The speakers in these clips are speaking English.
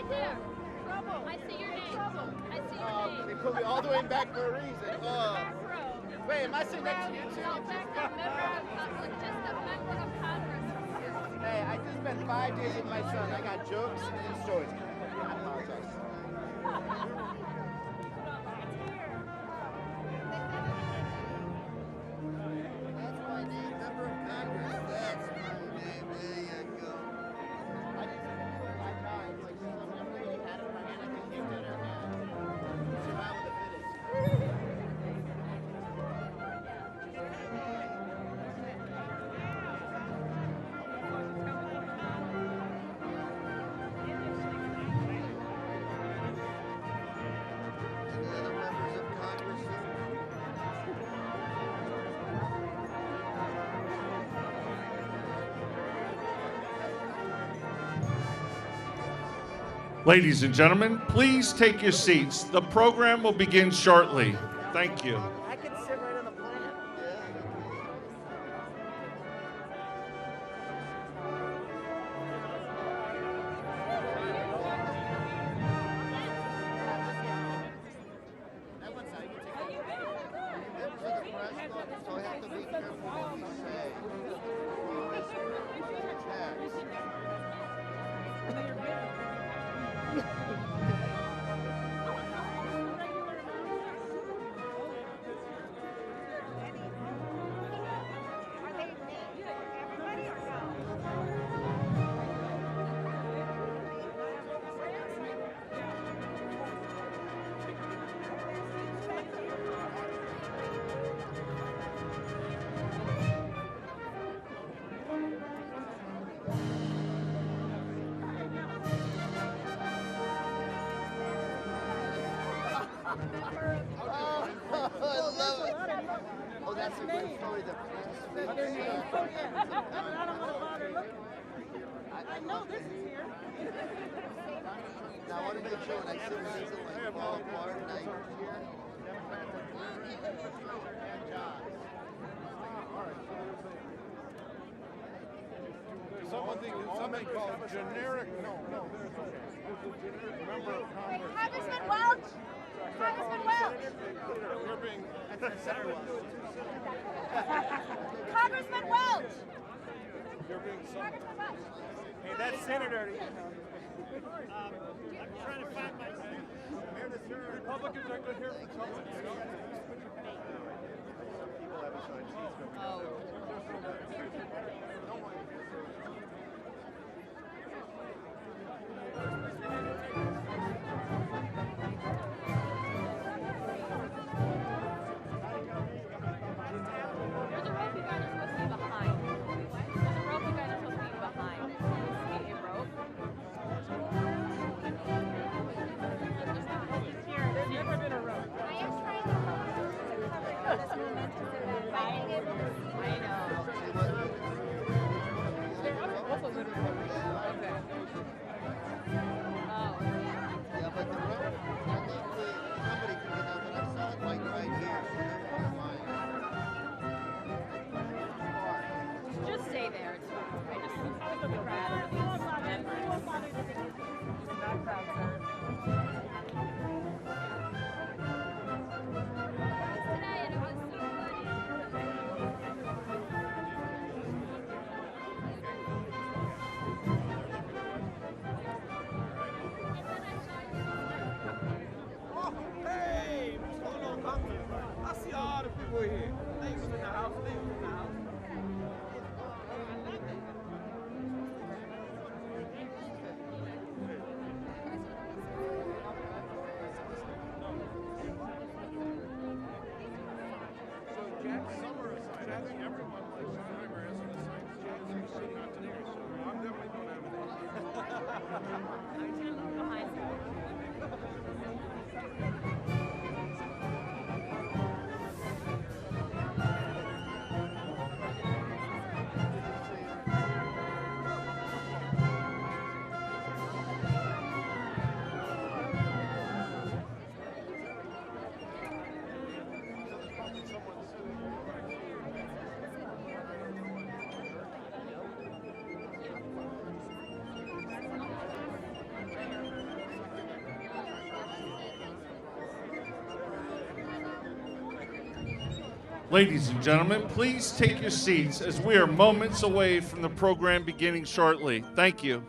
right there. Trouble. I see your name. Trouble. I see your name. They put me all the way back for a reason. Wait, am I sitting next to you too? No, back there, just a member of Congress. Hey, I just spent 5 days with my son. I got jokes and stories. I apologize. That's my name, member of Congress. That's my name. There you go. I just spent 5 times. Like, I'm really had it in my hand. I can give dinner. Survival of the fittest. Ladies and gentlemen, please take your seats. The program will begin shortly. Thank you. I can sit right on the plant. That one's how you take it. Members of the press, so I have to be careful what we say. That's a good story. I know this is here. Now I want to make sure when I sit with these like fall apart and I hear. Something called generic. No, there's okay. Member of Congress. Congressman Welch. Congressman Welch. You're being. Congressman Welch. You're being so. Hey, that's Senator. I'm trying to find my. Republicans are good here for trouble. You know? Some people have assigned seats. Ladies and gentlemen, please take your seats as we are moments away from the program beginning shortly. Thank you.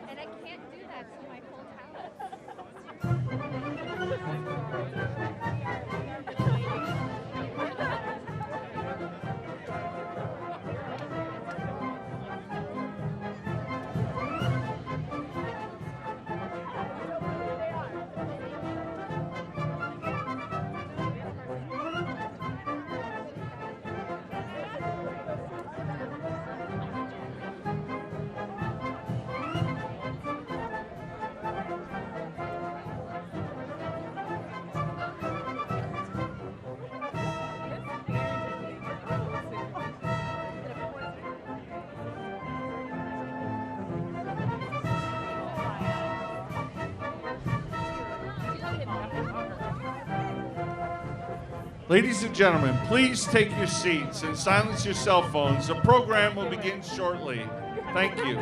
And I can't do that to my full house. Ladies and gentlemen, please take your seats and silence your cell phones. The program will begin shortly. Thank you.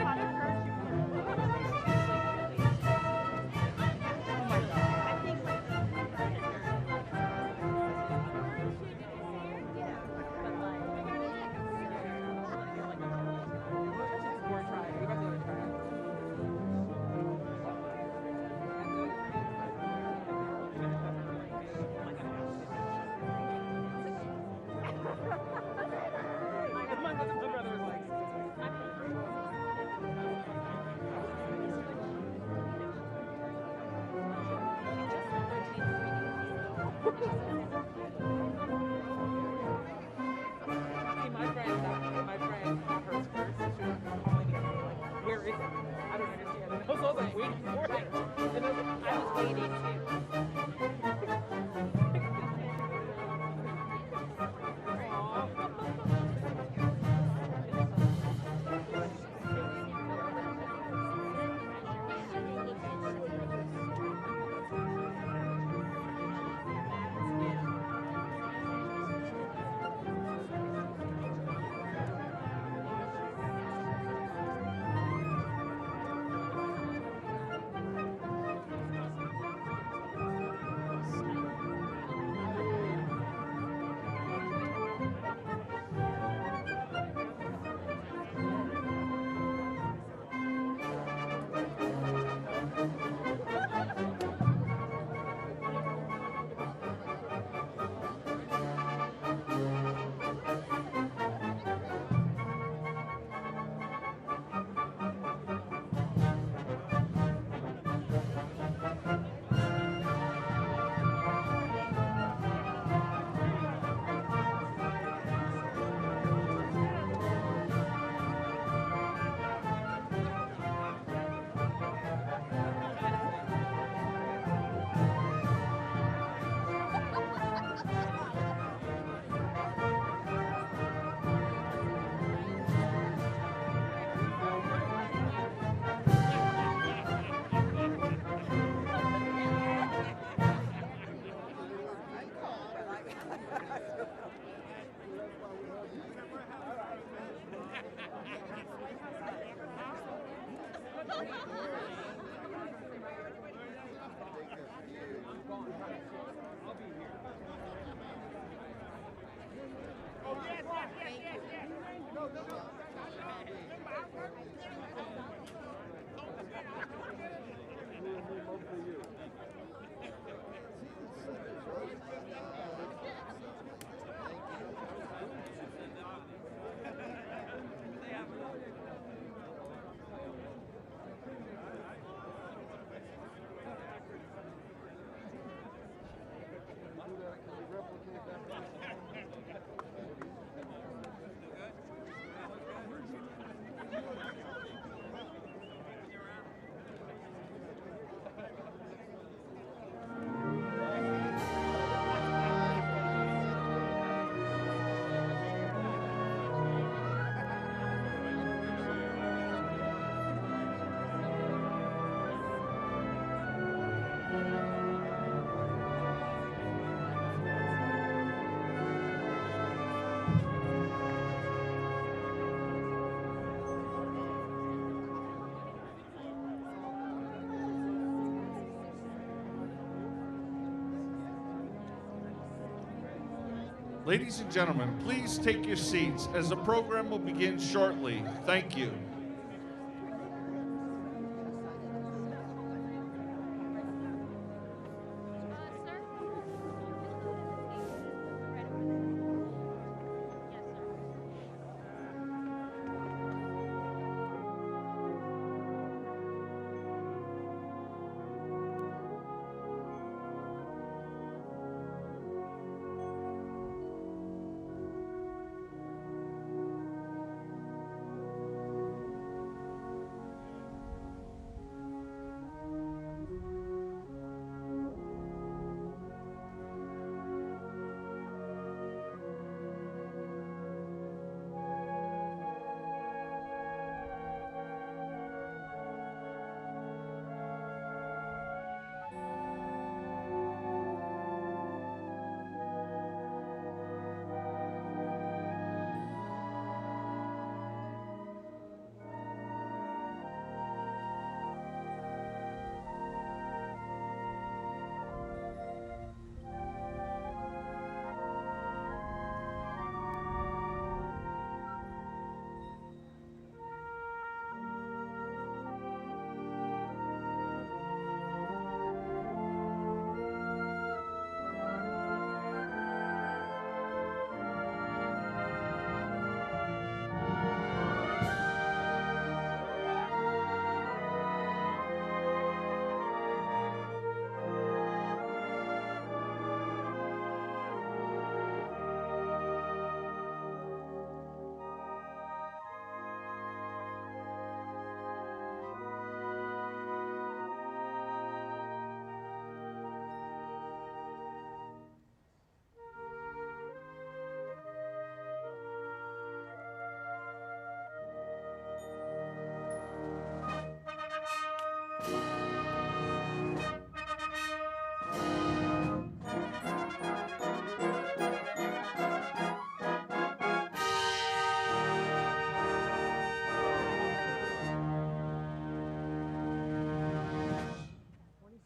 Ladies and gentlemen, please take your seats as the program will begin shortly. Thank you.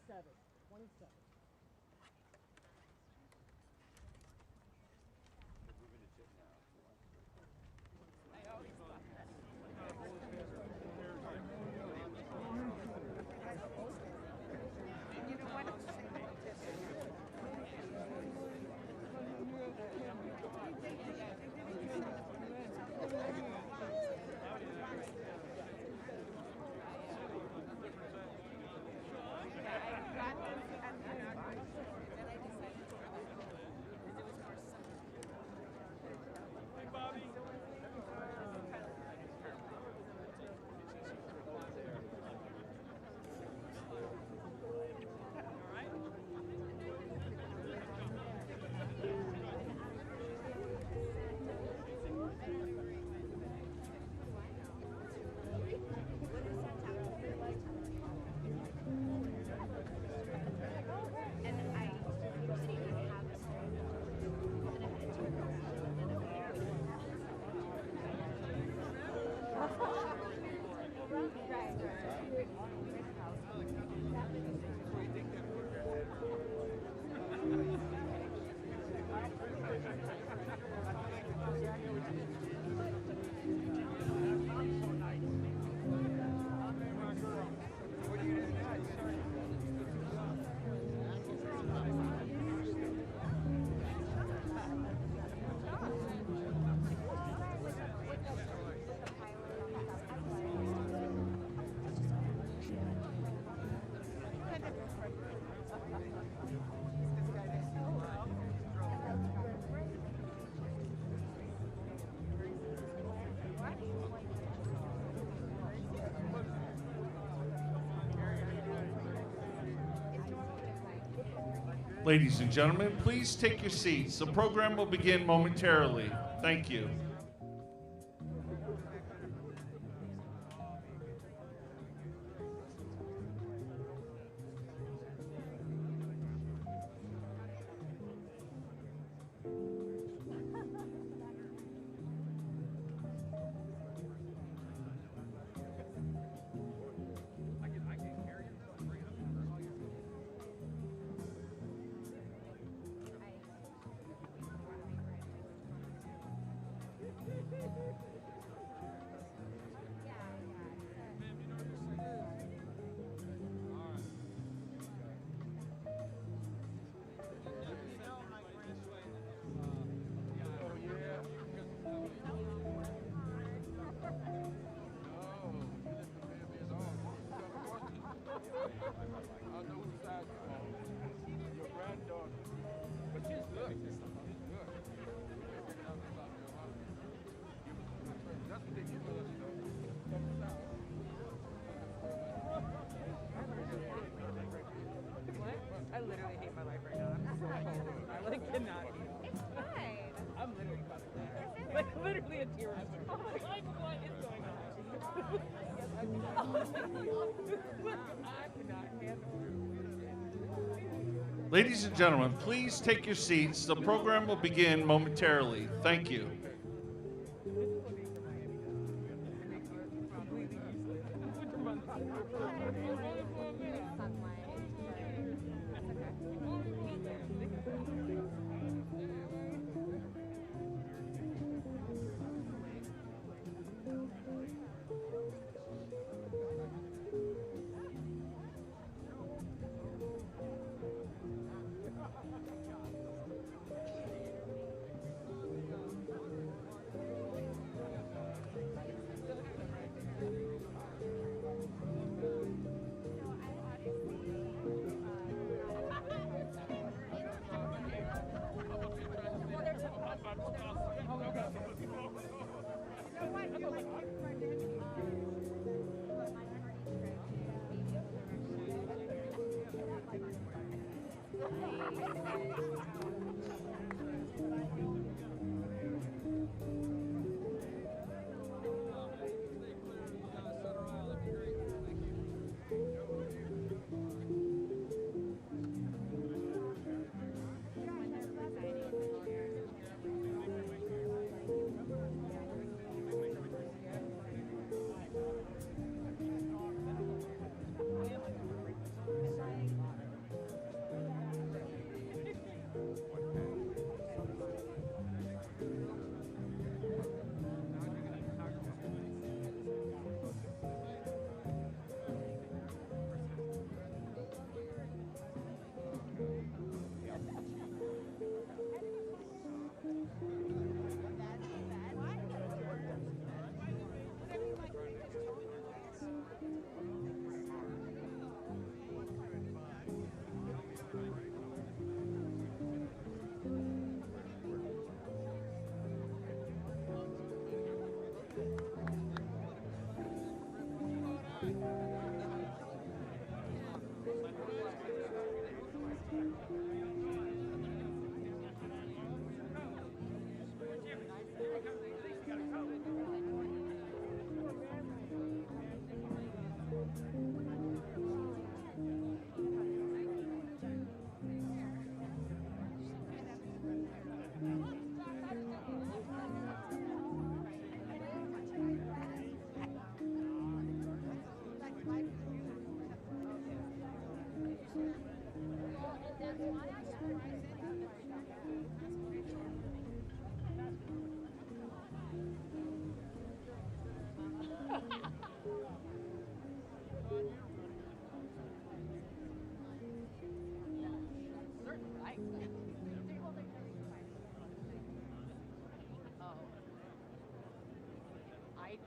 Sir? Yes, sir. Ladies and gentlemen, please take your seats. The program will begin momentarily. Thank you. I literally hate my life right now. I'm so cold. I like cannot. It's fine. I'm literally about to die. Like literally a tear. Like what is going on? I cannot handle it. Ladies and gentlemen, please take your seats. The program will begin momentarily. Thank you.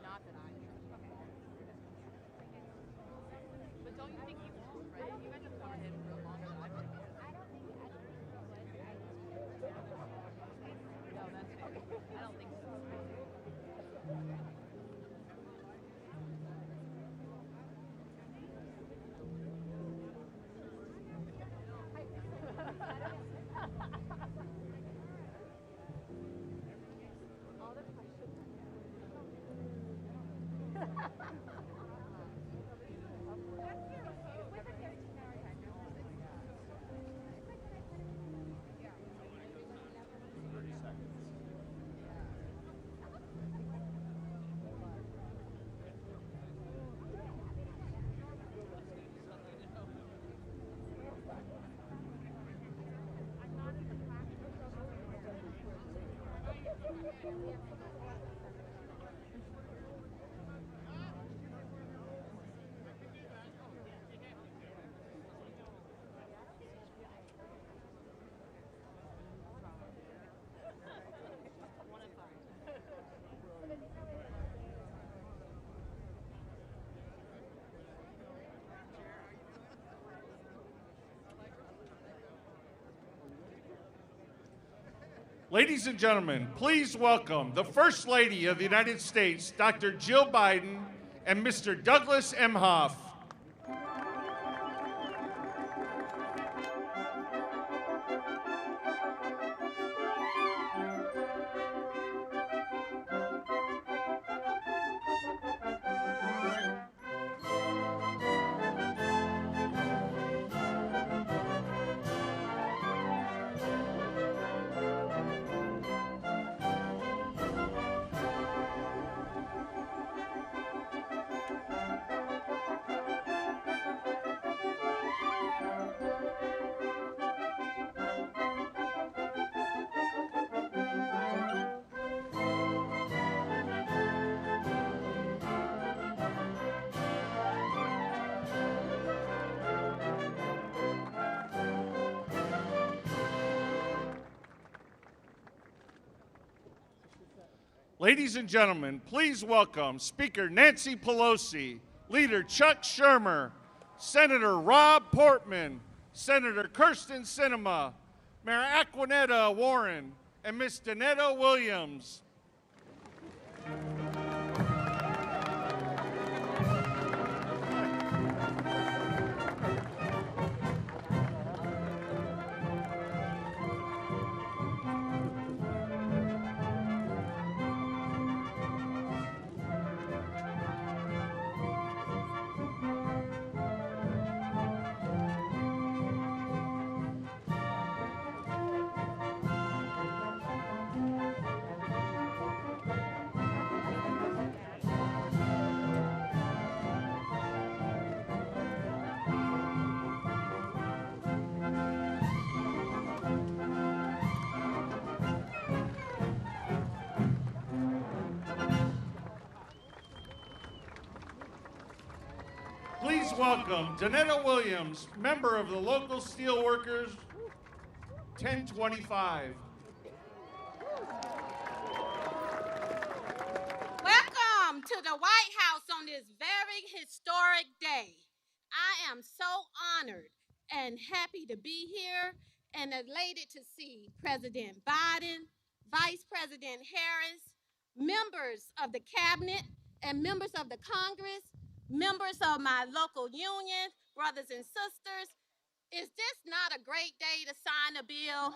Not that I. But don't you think he won't, right? You guys have covered him for longer than I've been here. I don't think he would. No, that's fair. I don't think so. I don't Ladies and gentlemen, please welcome the First Lady of the United States, Dr. Jill Biden, and Mr. Douglas Emhoff. Ladies and gentlemen, please welcome Speaker Nancy Pelosi, Leader Chuck Schumer, Senator Rob Portman, Senator Kyrsten Sinema, Mayor Aquanetta Warren, and Ms. Danita Williams. Please welcome Danita Williams, member of the local Steelworkers 1025. Welcome to the White House on this very historic day. I am so honored and happy to be here and elated to see President Biden, Vice President Harris, members of the cabinet and members of the Congress, members of my local union, brothers and sisters. Is this not a great day to sign a bill?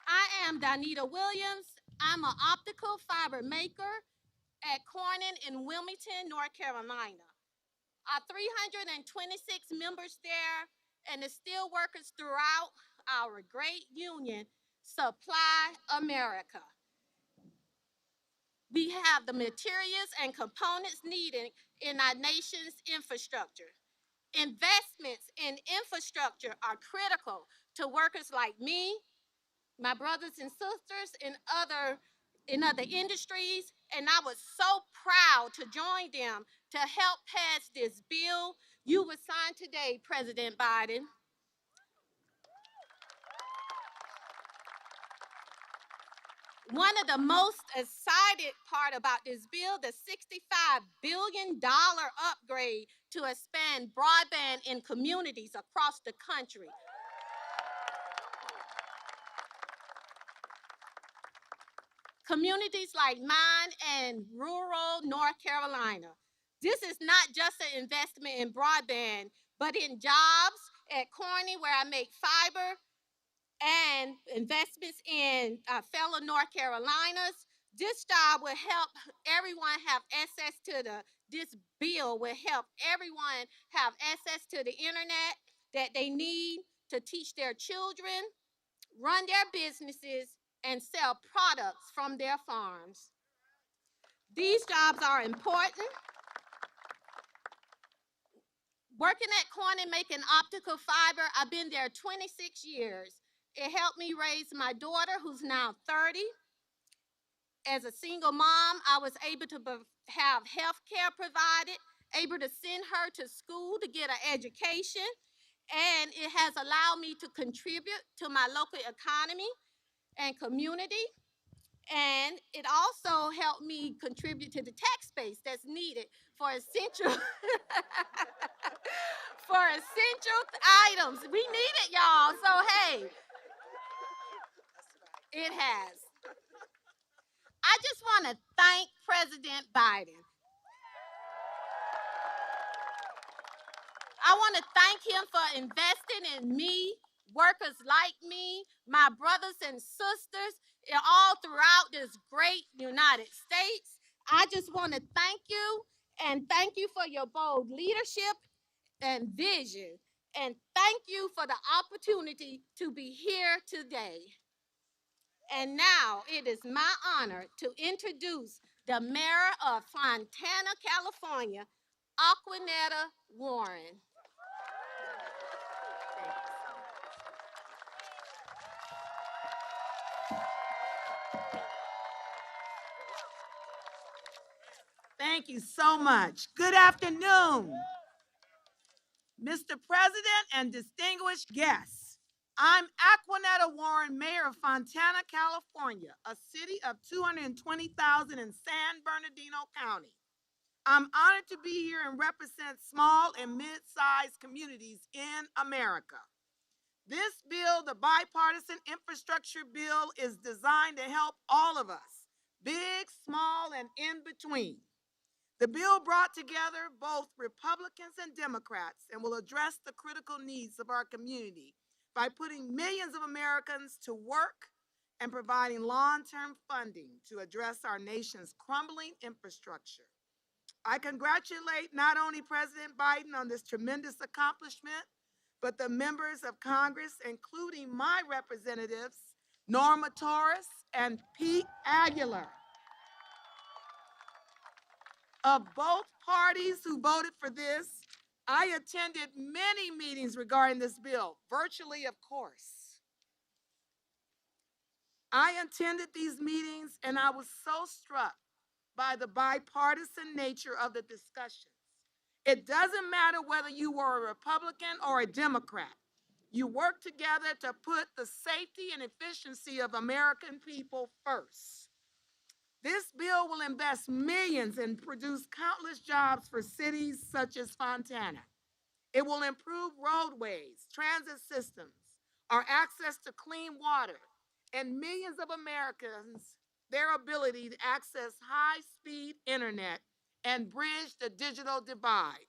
I am Danita Williams. I'm an optical fiber maker at Corning in Wilmington, North Carolina. Our 326 members there and the steel workers throughout our great union supply America. We have the materials and components needed in our nation's infrastructure. Investments in infrastructure are critical to workers like me, my brothers and sisters in other industries, and I was so proud to join them to help pass this bill you will sign today, President Biden. One of the most excited part about this bill, the $65 billion upgrade to expand broadband in communities across the country. Communities like mine and rural North Carolina. This is not just an investment in broadband, but in jobs at Corning, where I make fiber, and investments in fellow North Carolinas. This job will help everyone have access to this bill will help everyone have access to the internet that they need to teach their children, run their businesses, and sell products from their farms. These jobs are important. Working at Corning making optical fiber, I've been there 26 years. It helped me raise my daughter, who's now 30. As a single mom, I was able to have health care provided, able to send her to school to get an education, and it has allowed me to contribute to my local economy and community. And it also helped me contribute to the tax base that's needed for essential for essential items. We need it, y'all. So hey, it has. I just want to thank President Biden. I want to thank him for investing in me, workers like me, my brothers and sisters, all throughout this great United States. I just want to thank you, and thank you for your bold leadership and vision. And thank you for the opportunity to be here today. And now it is my honor to introduce the mayor of Fontana, California, Aquanetta Warren. Thank you so much. Good afternoon, Mr. President and distinguished guests. I'm Aquanetta Warren, Mayor of Fontana, California, a city of 220,000 in San Bernardino County. I'm honored to be here and represent small and mid-sized communities in America. This bill, the Bipartisan Infrastructure Bill, is designed to help all of us, big, small, and in between. The bill brought together both Republicans and Democrats and will address the critical needs of our community by putting millions of Americans to work and providing long-term funding to address our nation's crumbling infrastructure. I congratulate not only President Biden on this tremendous accomplishment, but the members of Congress, including my representatives, Norma Torres and Pete Aguilar, of both parties who voted for this. I attended many meetings regarding this bill, virtually, of course. I attended these meetings and I was so struck by the bipartisan nature of the discussions. It doesn't matter whether you were a Republican or a Democrat. You work together to put the safety and efficiency of American people first. This bill will invest millions and produce countless jobs for cities such as Fontana. It will improve roadways, transit systems, our access to clean water, and millions of Americans their ability to access high-speed internet and bridge the digital divide.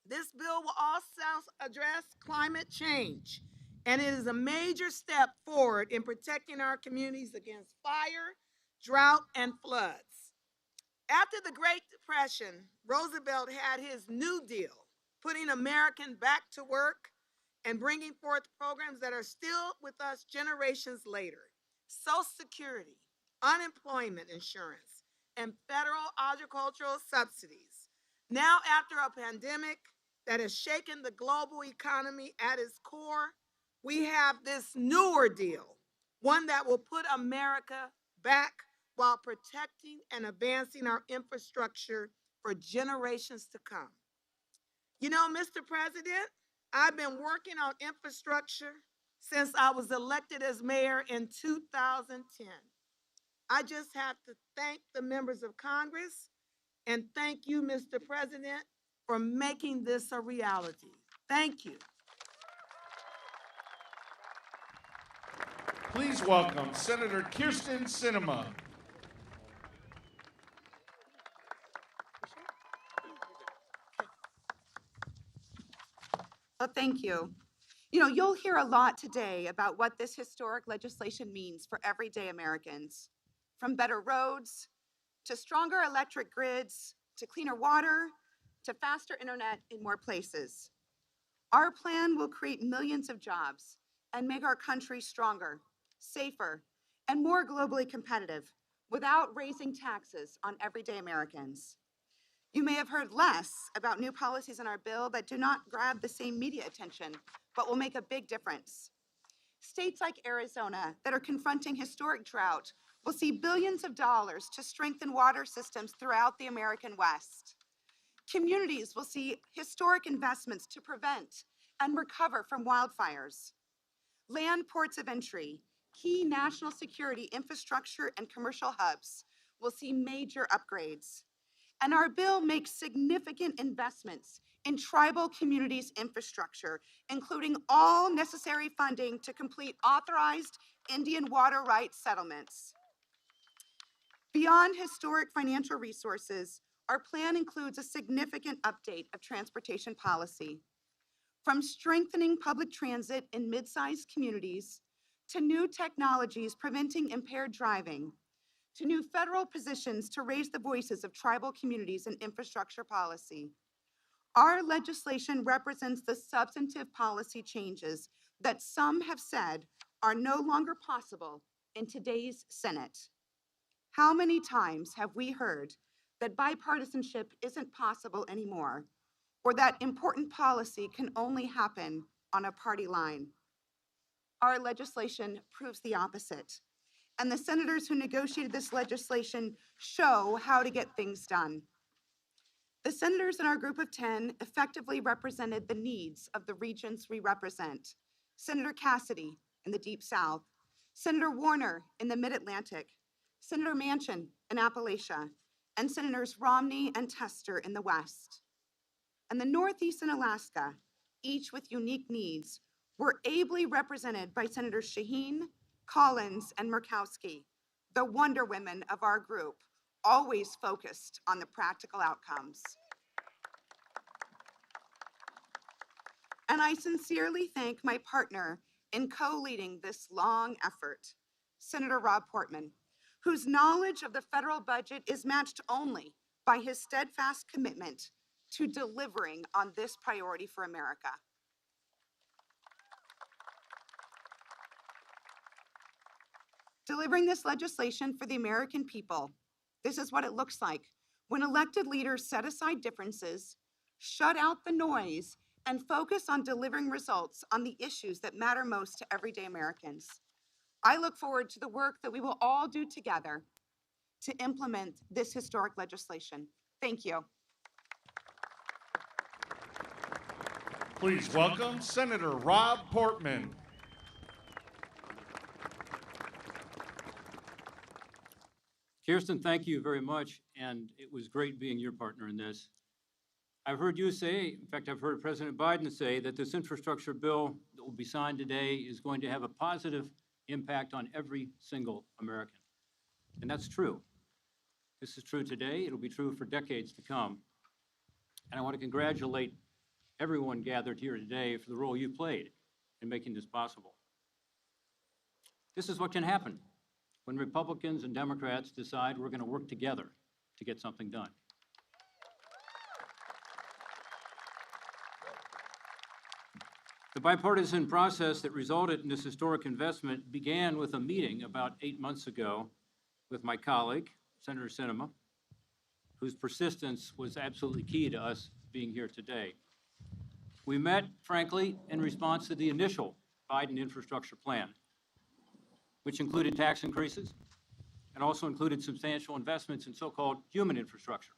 This bill will also address climate change, and it is a major step forward in protecting our communities against fire, drought, and floods. After the Great Depression, Roosevelt had his New Deal, putting Americans back to work and bringing forth programs that are still with us generations later. Social Security, unemployment insurance, and federal agricultural subsidies. Now, after a pandemic that has shaken the global economy at its core, we have this newer deal, one that will put America back while protecting and advancing our infrastructure for generations to come. You know, Mr. President, I've been working on infrastructure since I was elected as mayor in 2010. I just have to thank the members of Congress and thank you, Mr. President, for making this a reality. Thank you. Please welcome Senator Kyrsten Sinema. Well, thank you. You know, you'll hear a lot today about what this historic legislation means for everyday Americans, from better roads to stronger electric grids to cleaner water to faster internet in more places. Our plan will create millions of jobs and make our country stronger, safer, and more globally competitive without raising taxes on everyday Americans. You may have heard less about new policies in our bill that do not grab the same media attention, but will make a big difference. States like Arizona that are confronting historic drought will see billions of dollars to strengthen water systems throughout the American West. Communities will see historic investments to prevent and recover from wildfires. Land ports of entry, key national security infrastructure and commercial hubs will see major upgrades. And our bill makes significant investments in tribal communities' infrastructure, including all necessary funding to complete authorized Indian water rights settlements. Beyond historic financial resources, our plan includes a significant update of transportation policy. From strengthening public transit in mid-sized communities, to new technologies preventing impaired driving, to new federal positions to raise the voices of tribal communities in infrastructure policy. Our legislation represents the substantive policy changes that some have said are no longer possible in today's Senate. How many times have we heard that bipartisanship isn't possible anymore, or that important policy can only happen on a party line? Our legislation proves the opposite, and the senators who negotiated this legislation show how to get things done. The senators in our group of 10 effectively represented the needs of the regions we represent. Senator Cassidy in the Deep South, Senator Warner in the Mid-Atlantic, Senator Manchin in Appalachia, and Senators Romney and Tester in the West. And the Northeast and Alaska, each with unique needs, were ably represented by Senators Shaheen, Collins, and Murkowski, the wonder women of our group, always focused on the practical outcomes. And I sincerely thank my partner in co-leading this long effort, Senator Rob Portman, whose knowledge of the federal budget is matched only by his steadfast commitment to delivering on this priority for America. Delivering this legislation for the American people, this is what it looks like when elected leaders set aside differences, shut out the noise, and focus on delivering results on the issues that matter most to everyday Americans. I look forward to the work that we will all do together to implement this historic legislation. Thank you. Please welcome Senator Rob Portman. Kyrsten, thank you very much, and it was great being your partner in this. I've heard you say, in fact, I've heard President Biden say that this infrastructure bill that will be signed today is going to have a positive impact on every single American. And that's true. This is true today. It'll be true for decades to come. And I want to congratulate everyone gathered here today for the role you played in making this possible. This is what can happen when Republicans and Democrats decide we're going to work together to get something done. The bipartisan process that resulted in this historic investment began with a meeting about 8 months ago with my colleague, Senator Sinema, whose persistence was absolutely key to us being here today. We met, frankly, in response to the initial Biden infrastructure plan, which included tax increases and also included substantial investments in so-called human infrastructure.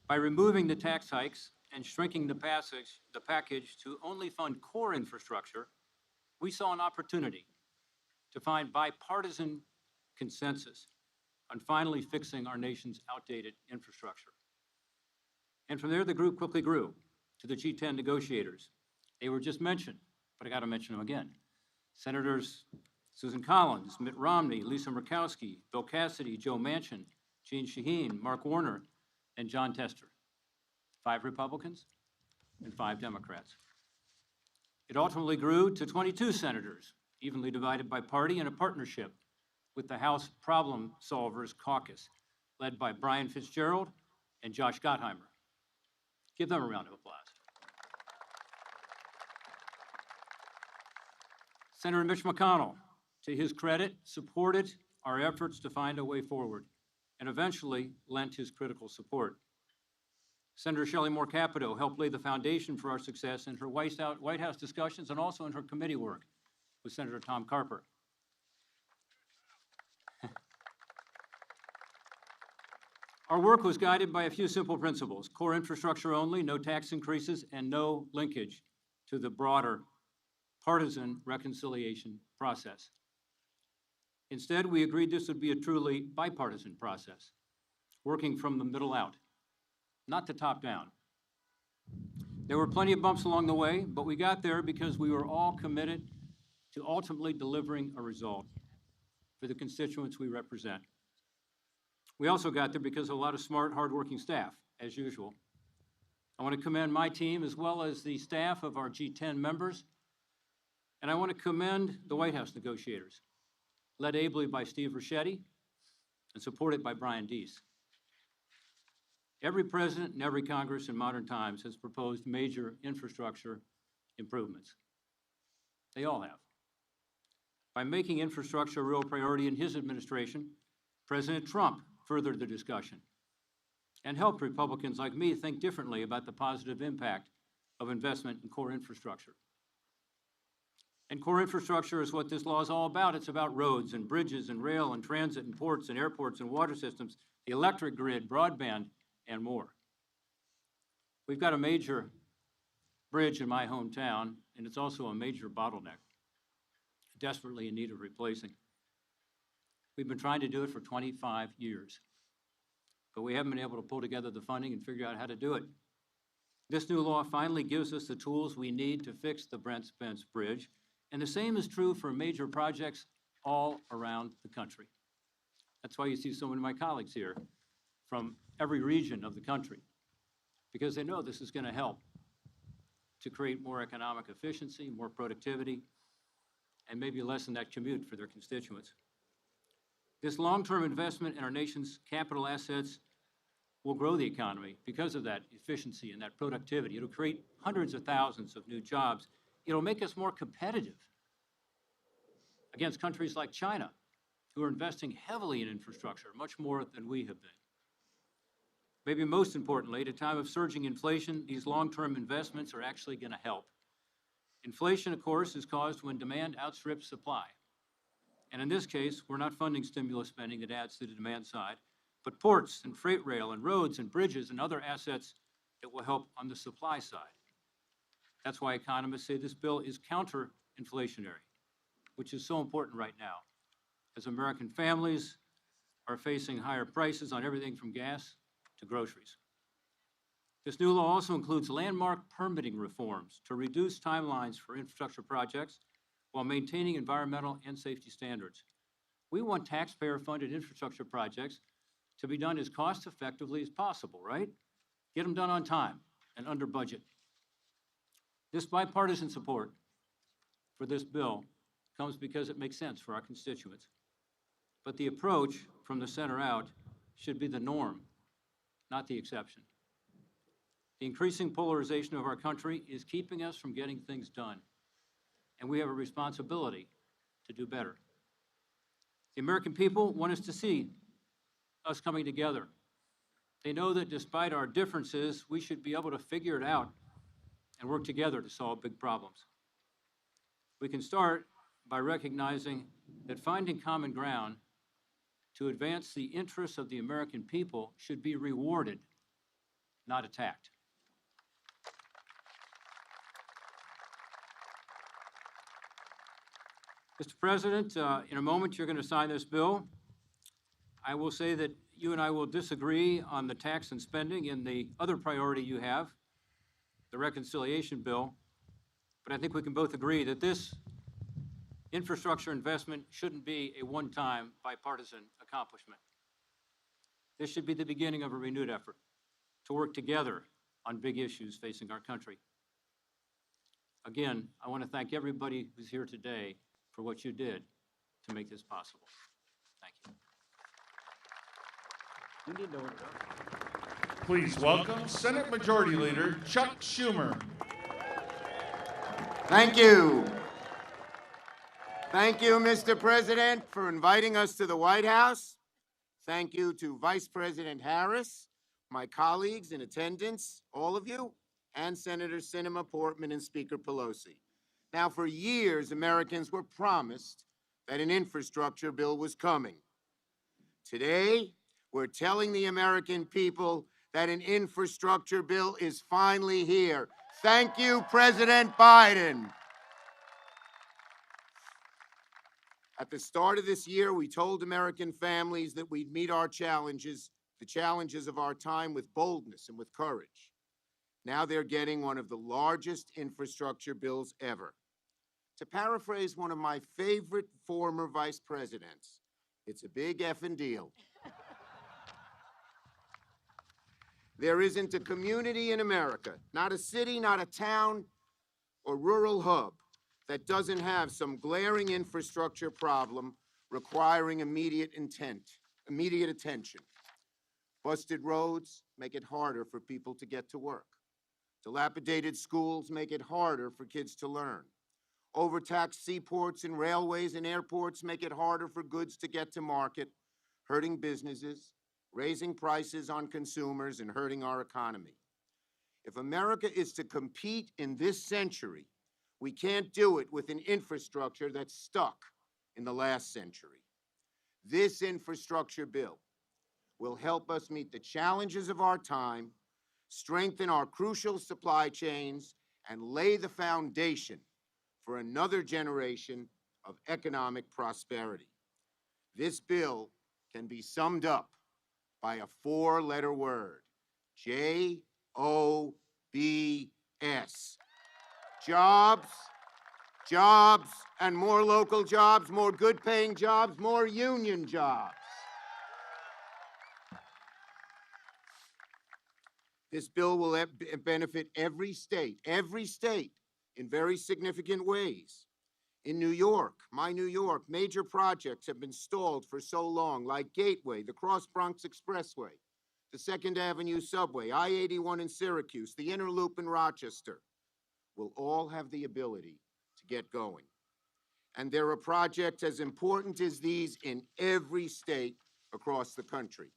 By removing the tax hikes and shrinking the package to only fund core infrastructure, we saw an opportunity to find bipartisan consensus on finally fixing our nation's outdated infrastructure. And from there, the group quickly grew to the G10 negotiators. They were just mentioned, but I got to mention them again. Senators Susan Collins, Mitt Romney, Lisa Murkowski, Bill Cassidy, Joe Manchin, Jeanne Shaheen, Mark Warner, and John Tester. 5 Republicans and 5 Democrats. It ultimately grew to 22 senators, evenly divided by party, in a partnership with the House Problem Solvers Caucus, led by Brian Fitzgerald and Josh Gottheimer. Give them a round of applause. Senator Mitch McConnell, to his credit, supported our efforts to find a way forward and eventually lent his critical support. Senator Shelley Moore Capito helped lay the foundation for our success in her White House discussions and also in her committee work. with Senator Tom Carper. Our work was guided by a few simple principles: core infrastructure only, no tax increases, and no linkage to the broader partisan reconciliation process. Instead, we agreed this would be a truly bipartisan process, working from the middle out, not the top down. There were plenty of bumps along the way, but we got there because we were all committed to ultimately delivering a result for the constituents we represent. We also got there because of a lot of smart, hardworking staff, as usual. I want to commend my team as well as the staff of our G10 members, and I want to commend the White House negotiators, led ably by Steve Ricchetti and supported by Brian Deese. Every president and every Congress in modern times has proposed major infrastructure improvements. They all have. By making infrastructure a real priority in his administration, President Trump furthered the discussion and helped Republicans like me think differently about the positive impact of investment in core infrastructure. And core infrastructure is what this law is all about. It's about roads and bridges and rail and transit and ports and airports and water systems, the electric grid, broadband, and more. We've got a major bridge in my hometown, and it's also a major bottleneck, desperately in need of replacing. We've been trying to do it for 25 years, but we haven't been able to pull together the funding and figure out how to do it. This new law finally gives us the tools we need to fix the Brent Spence Bridge, and the same is true for major projects all around the country. That's why you see so many of my colleagues here from every region of the country, because they know this is going to help to create more economic efficiency, more productivity, and maybe lessen that commute for their constituents. This long-term investment in our nation's capital assets will grow the economy because of that efficiency and that productivity. It'll create hundreds of thousands of new jobs. It'll make us more competitive against countries like China, who are investing heavily in infrastructure, much more than we have been. Maybe most importantly, at a time of surging inflation, these long-term investments are actually going to help. Inflation, of course, is caused when demand outstrips supply. And in this case, we're not funding stimulus spending that adds to the demand side, but ports and freight rail and roads and bridges and other assets that will help on the supply side. That's why economists say this bill is counter-inflationary, which is so important right now, as American families are facing higher prices on everything from gas to groceries. This new law also includes landmark permitting reforms to reduce timelines for infrastructure projects while maintaining environmental and safety standards. We want taxpayer-funded infrastructure projects to be done as cost-effectively as possible, right? Get them done on time and under budget. This bipartisan support for this bill comes because it makes sense for our constituents. But the approach from the center out should be the norm, not the exception. The increasing polarization of our country is keeping us from getting things done, and we have a responsibility to do better. The American people want us to see us coming together. They know that despite our differences, we should be able to figure it out and work together to solve big problems. We can start by recognizing that finding common ground to advance the interests of the American people should be rewarded, not attacked. Mr. President, in a moment you're going to sign this bill. I will say that you and I will disagree on the tax and spending and the other priority you have, the reconciliation bill, but I think we can both agree that this infrastructure investment shouldn't be a one-time bipartisan accomplishment. This should be the beginning of a renewed effort to work together on big issues facing our country. Again, I want to thank everybody who's here today for what you did to make this possible. Thank you. You need no introduction. Please welcome Senate Majority Leader Chuck Schumer. Thank you. Thank you, Mr. President, for inviting us to the White House. Thank you to Vice President Harris, my colleagues in attendance, all of you, and Senators Sinema, Portman, and Speaker Pelosi. Now, for years, Americans were promised that an infrastructure bill was coming. Today, we're telling the American people that an infrastructure bill is finally here. Thank you, President Biden. At the start of this year, we told American families that we'd meet our challenges, the challenges of our time, with boldness and with courage. Now they're getting one of the largest infrastructure bills ever. To paraphrase one of my favorite former vice presidents, it's a big effing deal. There isn't a community in America, not a city, not a town or rural hub, that doesn't have some glaring infrastructure problem requiring immediate attention. Busted roads make it harder for people to get to work. Dilapidated schools make it harder for kids to learn. Overtaxed seaports and railways and airports make it harder for goods to get to market, hurting businesses, raising prices on consumers, and hurting our economy. If America is to compete in this century, we can't do it with an infrastructure that's stuck in the last century. This infrastructure bill will help us meet the challenges of our time, strengthen our crucial supply chains, and lay the foundation for another generation of economic prosperity. This bill can be summed up by a four-letter word: J-O-B-S. Jobs, jobs, and more local jobs, more good-paying jobs, more union jobs. This bill will benefit every state, in very significant ways. In New York, my New York, major projects have been stalled for so long, like Gateway, the Cross Bronx Expressway, the 2nd Avenue Subway, I-81 in Syracuse, the Inner Loop in Rochester, will all have the ability to get going. And there are projects as important as these in every state across the country.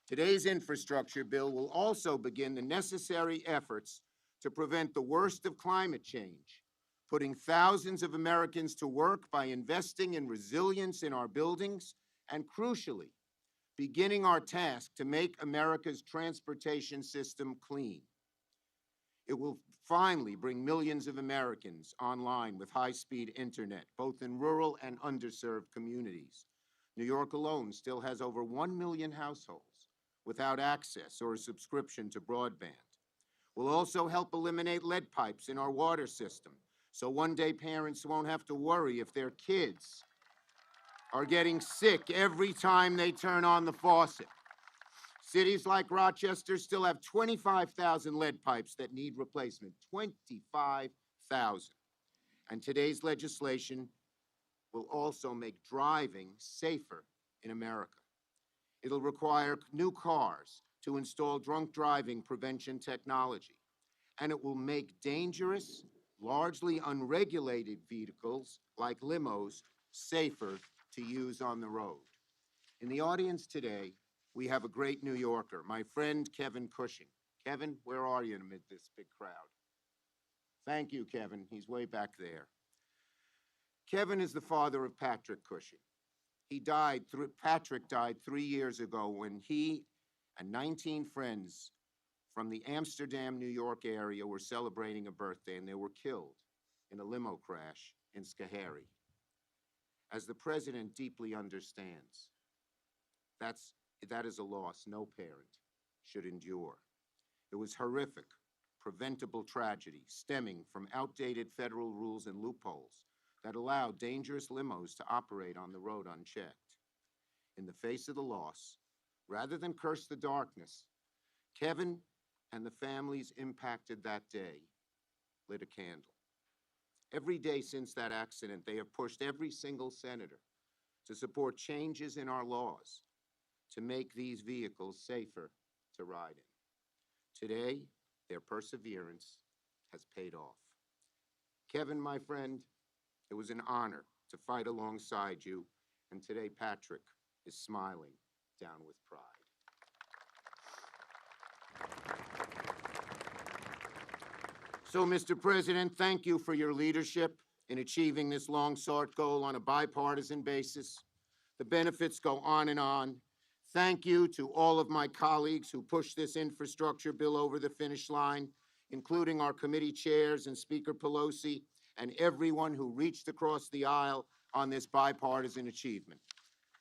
Today's infrastructure bill will also begin the necessary efforts to prevent the worst of climate change, putting thousands of Americans to work by investing in resilience in our buildings, and crucially, beginning our task to make America's transportation system clean. It will finally bring millions of Americans online with high-speed internet, both in rural and underserved communities. New York alone still has over 1 million households without access or a subscription to broadband. We'll also help eliminate lead pipes in our water system, so one day parents won't have to worry if their kids are getting sick every time they turn on the faucet. Cities like Rochester still have 25,000 lead pipes that need replacement, 25,000. And today's legislation will also make driving safer in America. It'll require new cars to install drunk driving prevention technology, and it will make dangerous, largely unregulated vehicles like limos safer to use on the road. In the audience today, we have a great New Yorker, my friend Kevin Cushing. Kevin, where are you amid this big crowd? Thank you, Kevin. He's way back there. Kevin is the father of Patrick Cushing. Patrick died 3 years ago when he and 19 friends from the Amsterdam, New York area were celebrating a birthday, and they were killed in a limo crash in Schoharie. As the president deeply understands, that is a loss no parent should endure. It was horrific, preventable tragedy stemming from outdated federal rules and loopholes that allowed dangerous limos to operate on the road unchecked. In the face of the loss, rather than curse the darkness, Kevin and the families impacted that day lit a candle. Every day since that accident, they have pushed every single senator to support changes in our laws to make these vehicles safer to ride in. Today, their perseverance has paid off. Kevin, my friend, it was an honor to fight alongside you, and today Patrick is smiling down with pride. So, Mr. President, thank you for your leadership in achieving this long-sought goal on a bipartisan basis. The benefits go on and on. Thank you to all of my colleagues who pushed this infrastructure bill over the finish line, including our committee chairs and Speaker Pelosi, and everyone who reached across the aisle on this bipartisan achievement.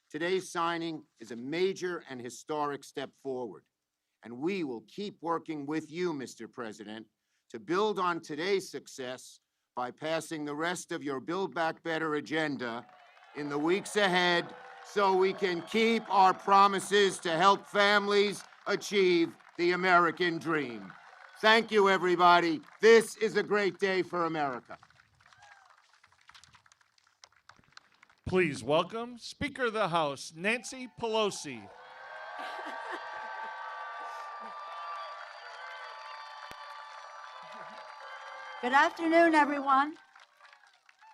Today's signing is a major and historic step forward, and we will keep working with you, Mr. President, to build on today's success by passing the rest of your Build Back Better agenda in the weeks ahead so we can keep our promises to help families achieve the American dream. Thank you, everybody. This is a great day for America. Please welcome Speaker of the House, Nancy Pelosi. Good afternoon, everyone.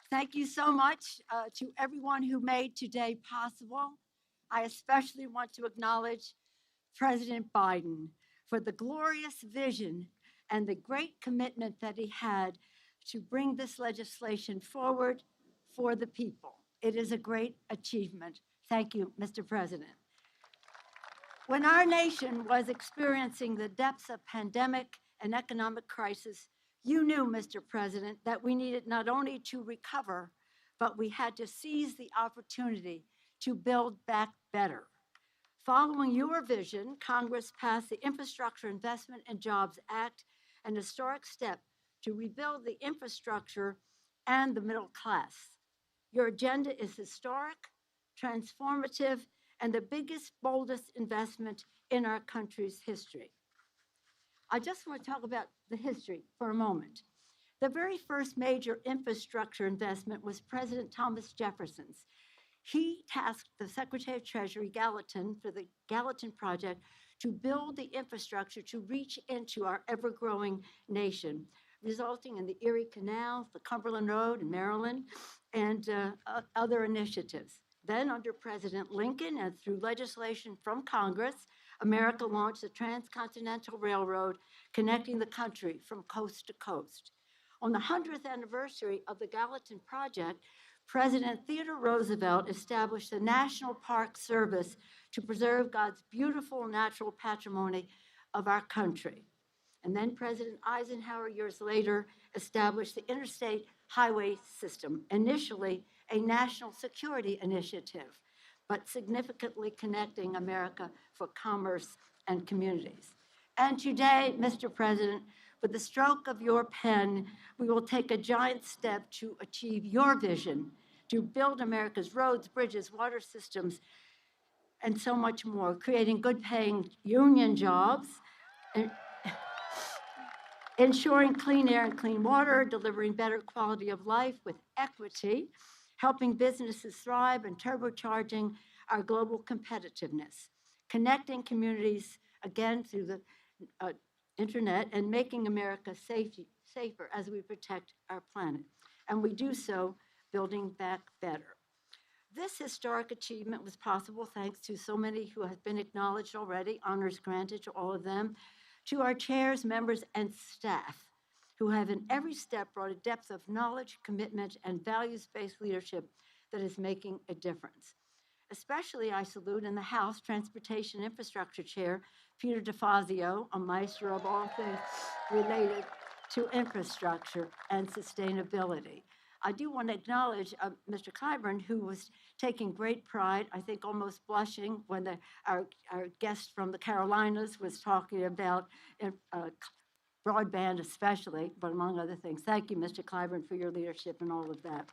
Thank you so much to everyone who made today possible. I especially want to acknowledge President Biden for the glorious vision and the great commitment that he had to bring this legislation forward for the people. It is a great achievement. Thank you, Mr. President. When our nation was experiencing the depths of pandemic and economic crisis, you knew, Mr. President, that we needed not only to recover, but we had to seize the opportunity to build back better. Following your vision, Congress passed the Infrastructure Investment and Jobs Act, an historic step to rebuild the infrastructure and the middle class. Your agenda is historic, transformative, and the biggest, boldest investment in our country's history. I just want to talk about the history for a moment. The very first major infrastructure investment was President Thomas Jefferson's. He tasked the Secretary of Treasury, Gallatin, for the Gallatin Project to build the infrastructure to reach into our ever-growing nation, resulting in the Erie Canal, the Cumberland Road in Maryland, and other initiatives. Then, under President Lincoln and through legislation from Congress, America launched the Transcontinental Railroad, connecting the country from coast to coast. On the 100th anniversary of the Gallatin Project, President Theodore Roosevelt established the National Park Service to preserve God's beautiful natural patrimony of our country. And then President Eisenhower, years later, established the Interstate Highway System, initially a national security initiative, but significantly connecting America for commerce and communities. And today, Mr. President, with the stroke of your pen, we will take a giant step to achieve your vision to build America's roads, bridges, water systems, and so much more, creating good-paying union jobs, and ensuring clean air and clean water, delivering better quality of life with equity, helping businesses thrive, and turbocharging our global competitiveness, connecting communities, again, through the internet, and making America safer as we protect our planet. And we do so building back better. This historic achievement was possible thanks to so many who have been acknowledged already, honors granted to all of them, to our chairs, members, and staff, who have in every step brought a depth of knowledge, commitment, and values-based leadership that is making a difference. Especially I salute in the House Transportation Infrastructure Chair, Peter DeFazio, a maestro of all things related to infrastructure and sustainability. I do want to acknowledge Mr. Kyrsten, who was taking great pride, I think almost blushing, when our guest from the Carolinas was talking about broadband especially, but among other things. Thank you, Mr. Kyrsten, for your leadership and all of that.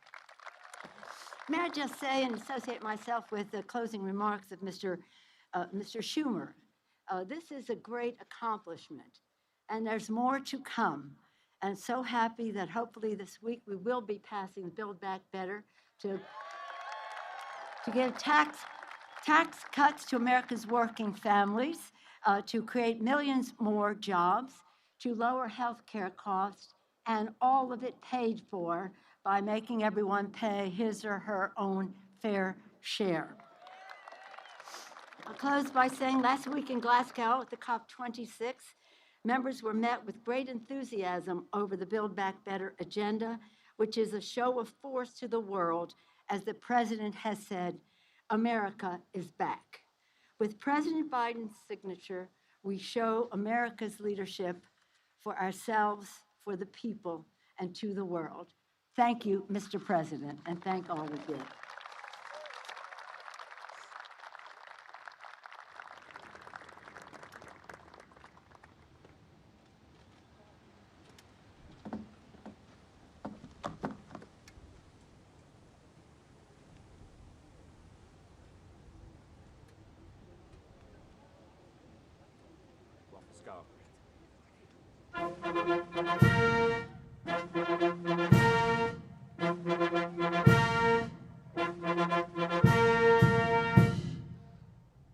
May I just say and associate myself with the closing remarks of Mr. Schumer. This is a great accomplishment, and there's more to come. And so happy that hopefully this week we will be passing the Build Back Better to give tax cuts to America's working families, to create millions more jobs, to lower health care costs, and all of it paid for by making everyone pay his or her own fair share. I'll close by saying last week in Glasgow at the COP26, Members were met with great enthusiasm over the Build Back Better agenda, which is a show of force to the world, as the president has said, America is back. With President Biden's signature, we show America's leadership for ourselves, for the people, and to the world. Thank you, Mr. President, and thank all of you. Let's go.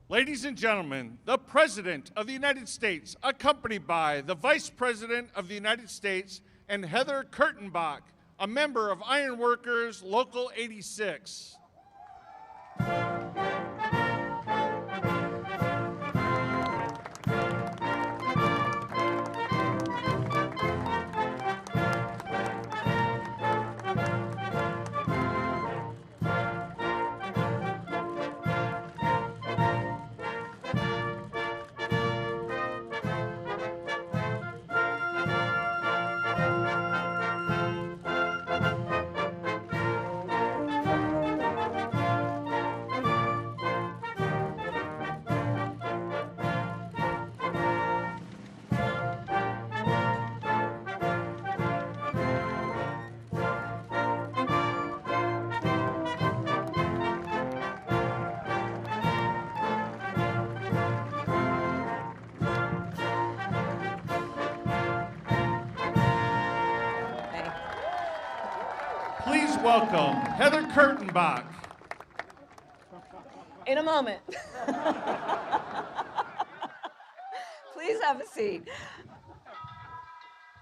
Ladies and gentlemen, the President of the United States, accompanied by the Vice President of the United States and Heather Kurtenbach, a member of Iron Workers Local 86. Please welcome Heather Kurtenbach. In a moment. Please have a seat.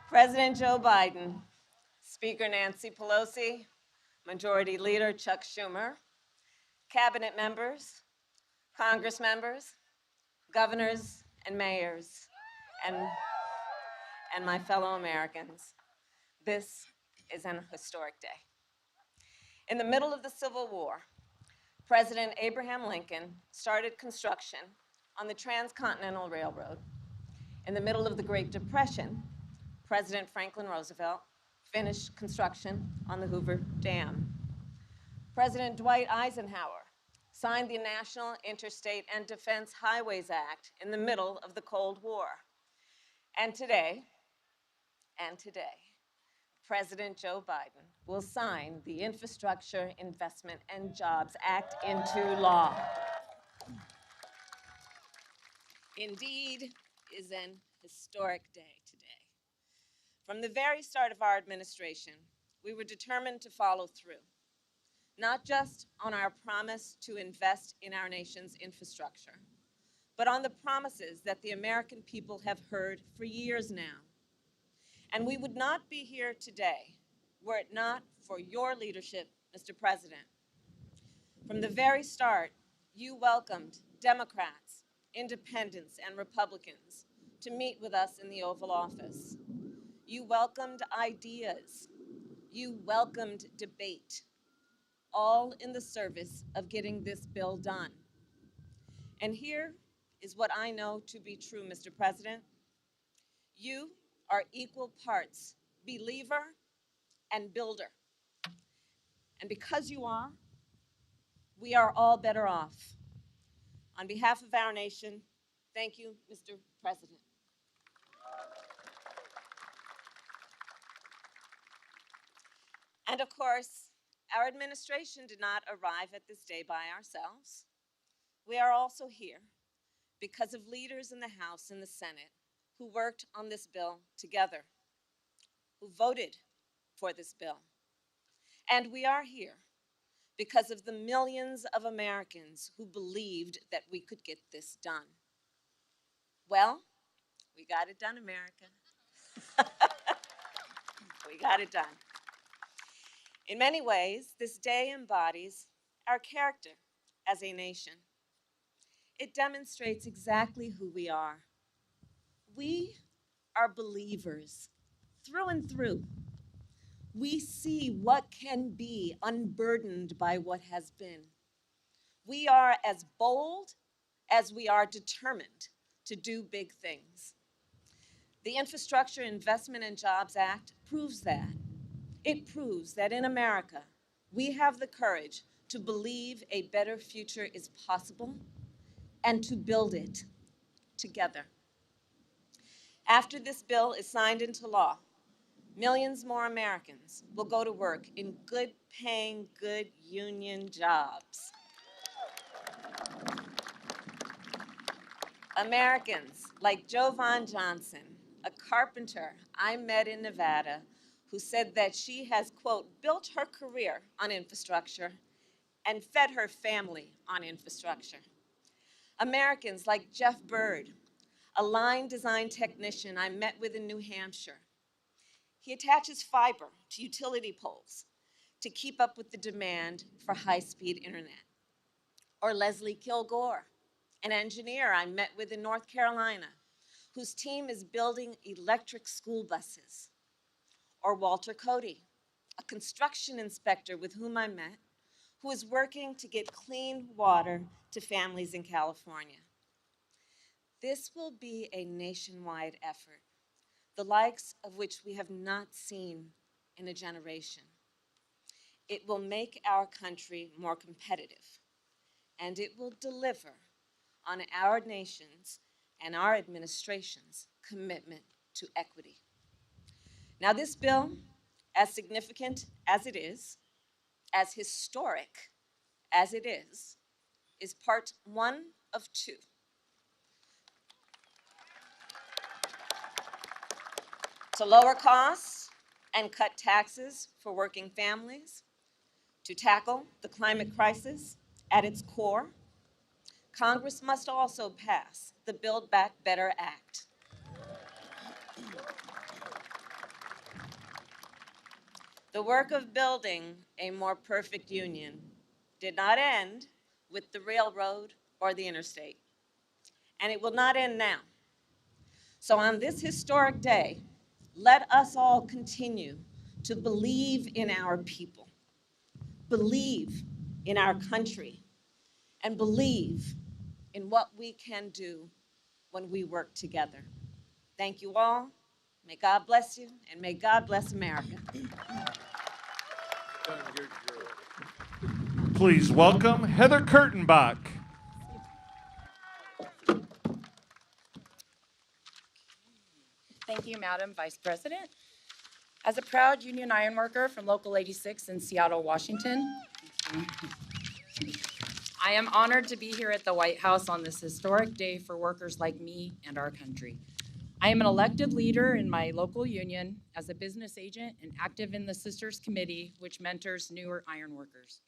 President Joe Biden, Speaker Nancy Pelosi, Majority Leader Chuck Schumer, Cabinet members, Congress members, governors and mayors, and my fellow Americans. This is an historic day. In the middle of the Civil War, President Abraham Lincoln started construction on the Transcontinental Railroad. In the middle of the Great Depression, President Franklin Roosevelt finished construction on the Hoover Dam. President Dwight Eisenhower signed the National Interstate and Defense Highways Act in the middle of the Cold War. And today, President Joe Biden will sign the Infrastructure Investment and Jobs Act into law. Indeed, is an historic day today. From the very start of our administration, we were determined to follow through, not just on our promise to invest in our nation's infrastructure, but on the promises that the American people have heard for years now. And we would not be here today were it not for your leadership, Mr. President. From the very start, you welcomed Democrats, independents, and Republicans to meet with us in the Oval Office. You welcomed ideas. You welcomed debate, all in the service of getting this bill done. And here is what I know to be true, Mr. President. You are equal parts believer and builder. And because you are, we are all better off. On behalf of our nation, thank you, Mr. President. And of course, our administration did not arrive at this day by ourselves. We are also here because of leaders in the House and the Senate who worked on this bill together, who voted for this bill. And we are here because of the millions of Americans who believed that we could get this done. Well, we got it done, America. We got it done. In many ways, this day embodies our character as a nation. It demonstrates exactly who we are. We are believers through and through. We see what can be unburdened by what has been. We are as bold as we are determined to do big things. The Infrastructure Investment and Jobs Act proves that. It proves that in America, we have the courage to believe a better future is possible and to build it together. After this bill is signed into law, millions more Americans will go to work in good-paying, good union jobs. Americans like Jovan Johnson, a carpenter I met in Nevada, who said that she has, quote, built her career on infrastructure and fed her family on infrastructure. Americans like Jeff Bird, a line design technician I met with in New Hampshire. He attaches fiber to utility poles to keep up with the demand for high-speed internet. Or Leslie Kilgore, an engineer I met with in North Carolina, whose team is building electric school buses. Or Walter Cody, a construction inspector with whom I met, who is working to get clean water to families in California. This will be a nationwide effort, the likes of which we have not seen in a generation. It will make our country more competitive, and it will deliver on our nation's and our administration's commitment to equity. Now, this bill, as significant as it is, as historic as it is part one of two. To lower costs and cut taxes for working families, to tackle the climate crisis at its core, Congress must also pass the Build Back Better Act. The work of building a more perfect union did not end with the railroad or the interstate, and it will not end now. So on this historic day, let us all continue to believe in our people, believe in our country, and believe in what we can do when we work together. Thank you all. May God bless you, and may God bless America. Please welcome Heather Kurtenbach. Thank you, Madam Vice President. As a proud union ironworker from Local 86 in Seattle, Washington, I am honored to be here at the White House on this historic day for workers like me and our country. I am an elected leader in my local union as a business agent and active in the Sisters Committee, which mentors newer ironworkers.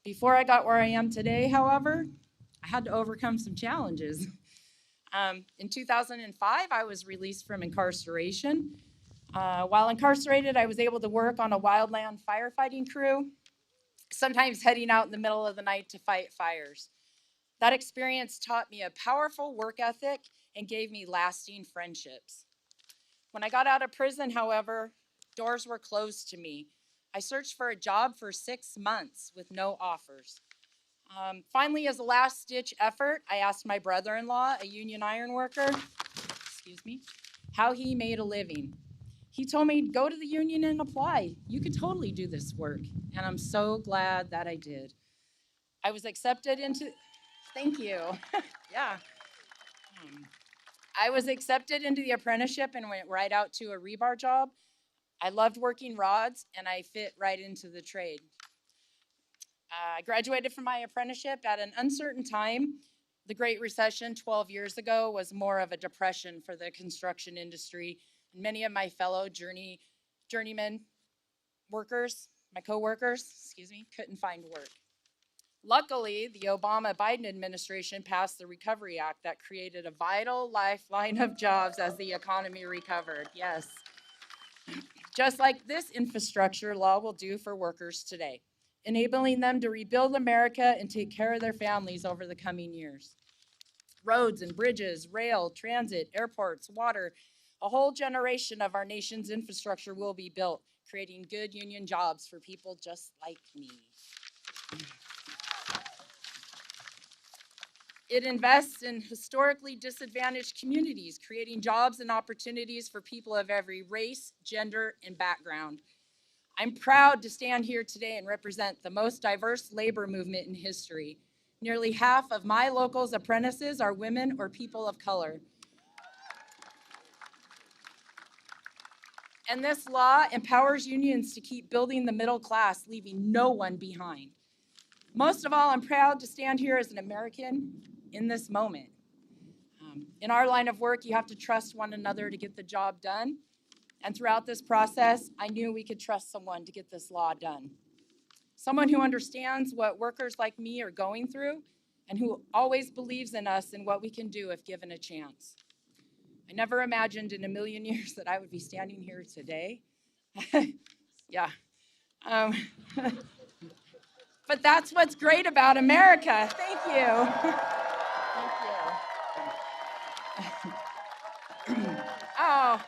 Before I got where I am today, however, I had to overcome some challenges. In 2005, I was released from incarceration. While incarcerated, I was able to work on a wildland firefighting crew, sometimes heading out in the middle of the night to fight fires. That experience taught me a powerful work ethic and gave me lasting friendships. When I got out of prison, however, doors were closed to me. I searched for a job for 6 months with no offers. Finally, as a last-ditch effort, I asked my brother-in-law, a union ironworker, how he made a living. He told me, go to the union and apply. You could totally do this work. And I'm so glad that I did. I was accepted into, thank you, yeah. I was accepted into the apprenticeship and went right out to a rebar job. I loved working rods and I fit right into the trade. I graduated from my apprenticeship at an uncertain time. The Great Recession 12 years ago was more of a depression for the construction industry. And many of my fellow journeyman workers, my co-workers, couldn't find work. Luckily, the Obama-Biden administration passed the Recovery Act that created a vital lifeline of jobs as the economy recovered, yes. Just like this infrastructure law will do for workers today, enabling them to rebuild America and take care of their families over the coming years. Roads and bridges, rail, transit, airports, water, A whole generation of our nation's infrastructure will be built, creating good union jobs for people just like me. It invests in historically disadvantaged communities, creating jobs and opportunities for people of every race, gender, and background. I'm proud to stand here today and represent the most diverse labor movement in history. Nearly half of my local's apprentices are women or people of color. And this law empowers unions to keep building the middle class, leaving no one behind. Most of all, I'm proud to stand here as an American in this moment. In our line of work, you have to trust one another to get the job done. And throughout this process, I knew we could trust someone to get this law done. Someone who understands what workers like me are going through and who always believes in us and what we can do if given a chance. I never imagined in a million years that I would be standing here today. Yeah. But that's what's great about America. Thank you. Thank you. Oh,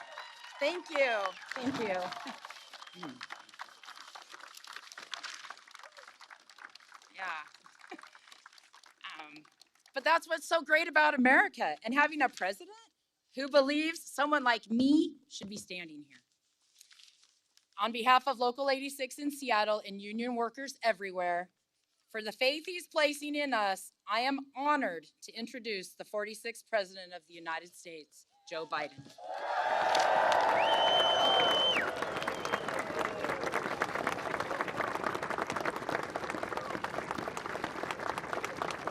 thank you. Thank you. Yeah. But that's what's so great about America and having a president who believes someone like me should be standing here. On behalf of Local 86 in Seattle and union workers everywhere, for the faith he's placing in us, I am honored to introduce the 46th President of the United States, Joe Biden.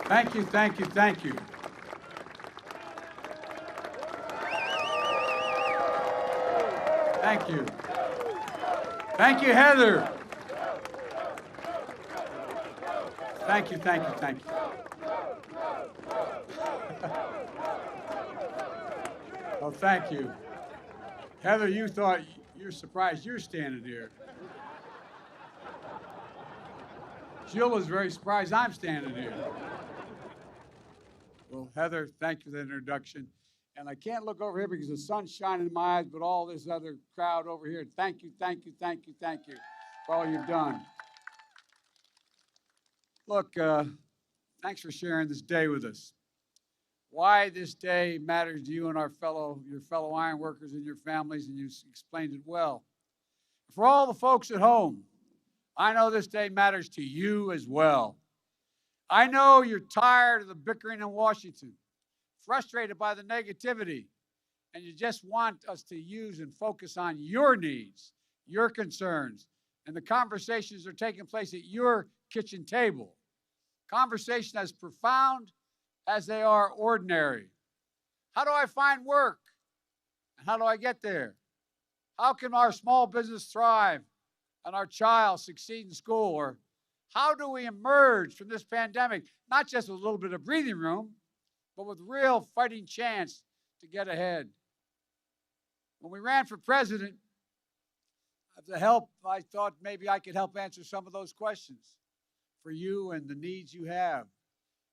Thank you, thank you, thank you. Thank you. Thank you, Heather. Thank you, thank you, thank you. Well, thank you. Heather, you thought you're surprised you're standing here. Jill is very surprised I'm standing here. Well, Heather, thank you for the introduction. And I can't look over here because the sun's shining in my eyes, but all this other crowd over here, thank you, thank you, thank you, thank you for all you've done. Look, thanks for sharing this day with us. Why this day matters to you and your fellow iron workers and your families, and you explained it well. For all the folks at home, I know this day matters to you as well. I know you're tired of the bickering in Washington, frustrated by the negativity, and you just want us to use and focus on your needs, your concerns, and the conversations that are taking place at your kitchen table. Conversation as profound as they are ordinary. How do I find work? And how do I get there? How can our small business thrive and our child succeed in school? Or how do we emerge from this pandemic, not just with a little bit of breathing room, but with real fighting chance to get ahead? When we ran for president, I thought maybe I could help answer some of those questions for you and the needs you have.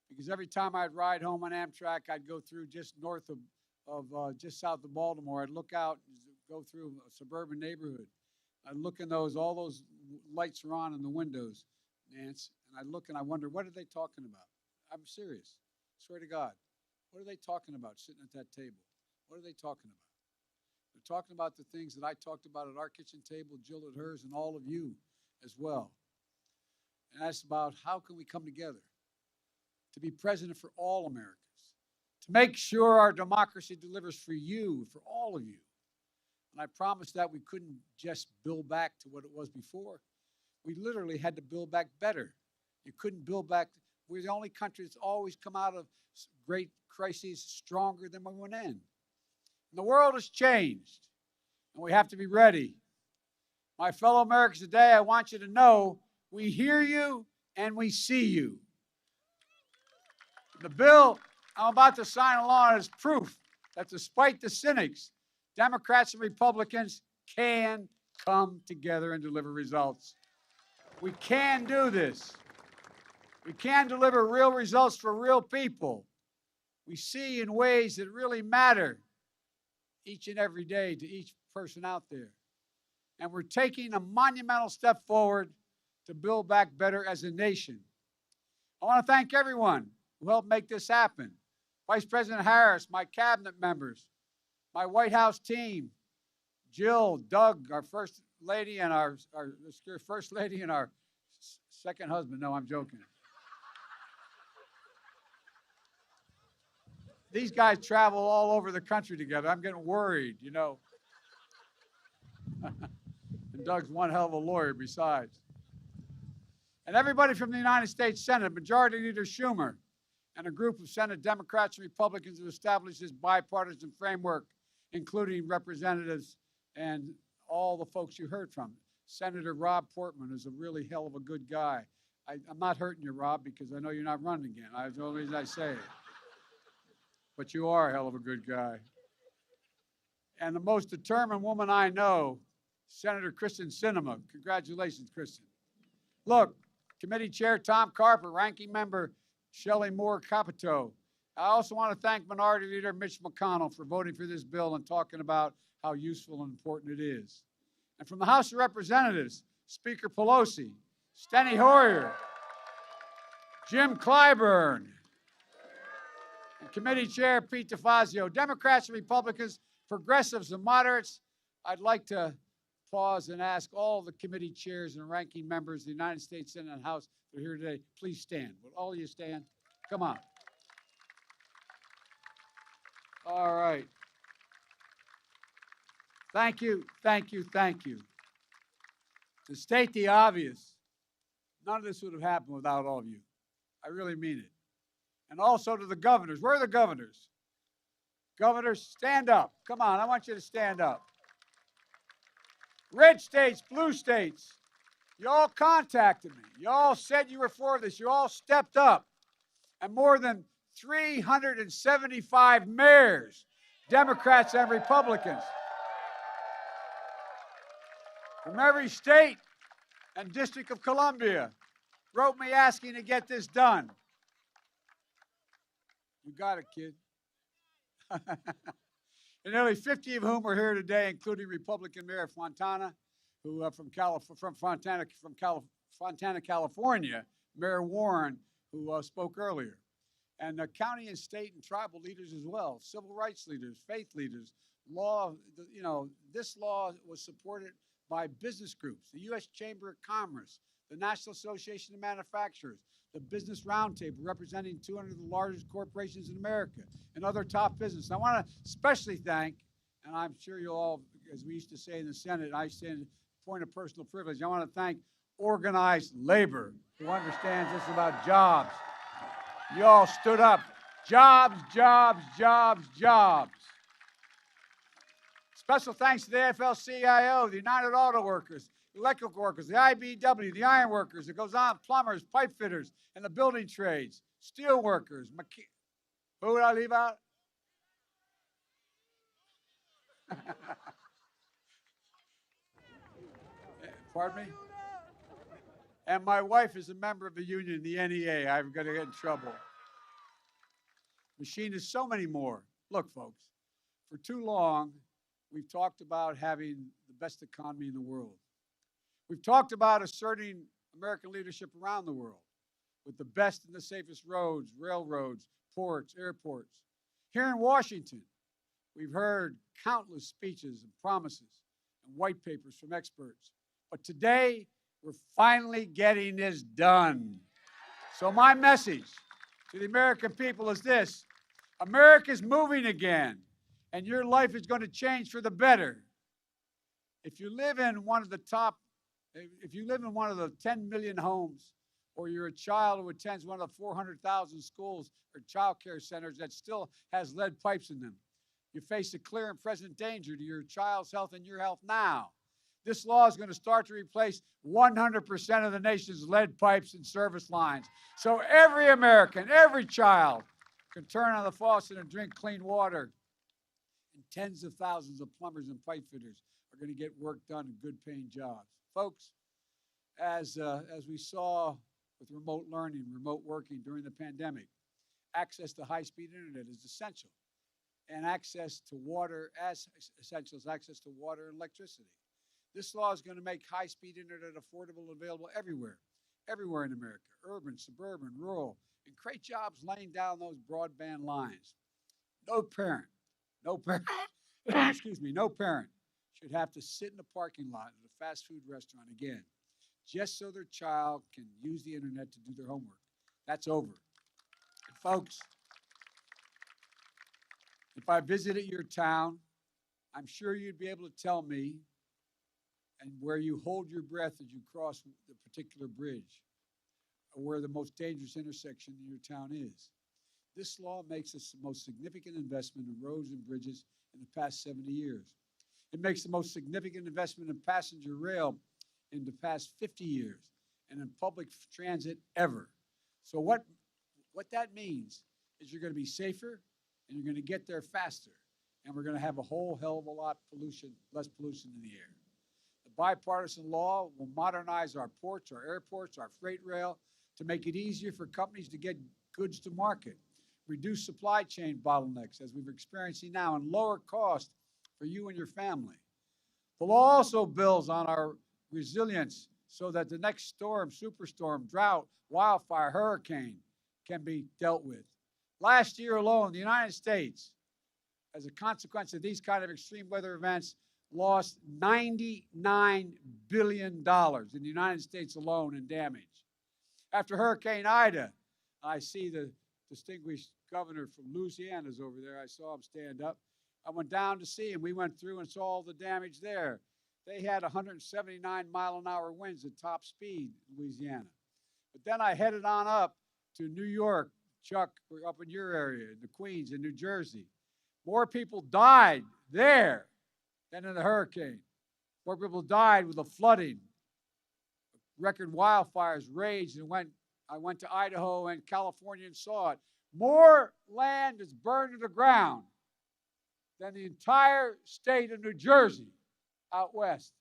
Because every time I'd ride home on Amtrak, I'd go through just north of just south of Baltimore. I'd look out, go through a suburban neighborhood. I'd look in all those lights are on in the windows, Nance, and I look and I wonder, what are they talking about? I'm serious, swear to God. What are they talking about sitting at that table? What are they talking about? They're talking about the things that I talked about at our kitchen table, Jill at hers, and all of you as well. And that's about how can we come together to be president for all Americans, to make sure our democracy delivers for you, for all of you. And I promised that we couldn't just build back to what it was before. We literally had to build back better. You couldn't build back. We're the only country that's always come out of great crises stronger than we went in. And the world has changed, and we have to be ready. My fellow Americans today, I want you to know we hear you and we see you. The bill I'm about to sign along is proof that despite the cynics, Democrats and Republicans can come together and deliver results. We can do this. We can deliver real results for real people. We see in ways that really matter, each and every day to each person out there. And we're taking a monumental step forward to build back better as a nation. I want to thank everyone who helped make this happen. Vice President Harris, my cabinet members, my White House team, Jill, Doug, our first lady, and our first lady and our second husband. No, I'm joking. These guys travel all over the country together. I'm getting worried, you know. And Doug's one hell of a lawyer besides. And everybody from the United States Senate, Majority Leader Schumer, and a group of Senate Democrats and Republicans who established this bipartisan framework, including representatives and all the folks you heard from. Senator Rob Portman is a really hell of a good guy. I'm not hurting you, Rob, because I know you're not running again. That's the only reason I say it. But you are a hell of a good guy. And the most determined woman I know, Senator Kyrsten Sinema. Congratulations, Kyrsten. Look, Committee Chair Tom Carper, Ranking Member Shelley Moore Capito. I also want to thank Minority Leader Mitch McConnell for voting for this bill and talking about how useful and important it is. And from the House of Representatives, Speaker Pelosi, Steny Hoyer, Jim Clyburn, and Committee Chair Pete DeFazio. Democrats and Republicans, progressives and moderates, I'd like to pause and ask all the committee chairs and ranking members of the United States Senate and House that are here today, please stand. Will all of you stand? Come on. All right. Thank you, thank you, thank you. To state the obvious, none of this would have happened without all of you. I really mean it. And also to the governors. Where are the governors? Governors, stand up. Come on, I want you to stand up. Red states, blue states, you all contacted me. You all said you were for this. You all stepped up. And more than 375 mayors, Democrats and Republicans, from every state and District of Columbia, wrote me asking to get this done. You got it, kid. And nearly 50 of whom are here today, including Republican Mayor Fontana, who from Fontana, California, Mayor Warren, who spoke earlier, and county and state and tribal leaders as well, civil rights leaders, faith leaders, law. You know, this law was supported by business groups, the U.S. Chamber of Commerce, the National Association of Manufacturers, the Business Roundtable, representing 200 of the largest corporations in America, and other top business. I want to especially thank, and I'm sure you'll all, as we used to say in the Senate, I say in point of personal privilege, I want to thank organized labor, who understands this about jobs. You all stood up. Jobs, jobs, jobs, jobs. Special thanks to the AFL-CIO, the United Auto Workers, electrical workers, the IBW, the iron workers, it goes on, plumbers, pipe fitters, and the building trades, steel workers. Who would I leave out? Pardon me? And my wife is a member of the union, the NEA. I'm going to get in trouble. Machinists, so many more. Look, folks, for too long, we've talked about having the best economy in the world. We've talked about asserting American leadership around the world with the best and the safest roads, railroads, ports, airports. Here in Washington, we've heard countless speeches and promises and white papers from experts. But today, we're finally getting this done. So my message to the American people is this: America's moving again, and your life is going to change for the better. If you live in one of the 10 million homes, or you're a child who attends one of the 400,000 schools or child care centers that still has lead pipes in them, you face a clear and present danger to your child's health and your health now. This law is going to start to replace 100% of the nation's lead pipes and service lines. So every American, every child can turn on the faucet and drink clean water. And tens of thousands of plumbers and pipe fitters are going to get work done in good paying jobs. Folks, as we saw with remote learning, remote working during the pandemic, access to high-speed internet is essential. and access to water as essential as access to water and electricity. This law is going to make high-speed internet affordable and available everywhere in America, urban, suburban, rural, and create jobs laying down those broadband lines. No parent, excuse me, no parent should have to sit in a parking lot at a fast food restaurant again, just so their child can use the internet to do their homework. That's over. And folks, if I visited your town, I'm sure you'd be able to tell me and where you hold your breath as you cross the particular bridge, or where the most dangerous intersection in your town is. This law makes us the most significant investment in roads and bridges in the past 70 years. It makes the most significant investment in passenger rail in the past 50 years and in public transit ever. So what that means is you're going to be safer and you're going to get there faster, and we're going to have a whole hell of a lot less pollution in the air. The bipartisan law will modernize our ports, our airports, our freight rail to make it easier for companies to get goods to market, reduce supply chain bottlenecks as we're experiencing now, and lower cost for you and your family. The law also builds on our resilience so that the next storm, superstorm, drought, wildfire, hurricane can be dealt with. Last year alone, the United States, as a consequence of these kind of extreme weather events, lost $99 billion in the United States alone in damage. After Hurricane Ida, I see the distinguished governor from Louisiana is over there. I saw him stand up. I went down to see him. We went through and saw all the damage there. They had 179-mile-an-hour winds at top speed in Louisiana. But then I headed on up to New York. Chuck, we're up in your area, the Queens, in New Jersey. More people died there than in the hurricane. More people died with the flooding. Record wildfires raged, and I went to Idaho and California and saw it. More land is burned to the ground than the entire state of New Jersey out west.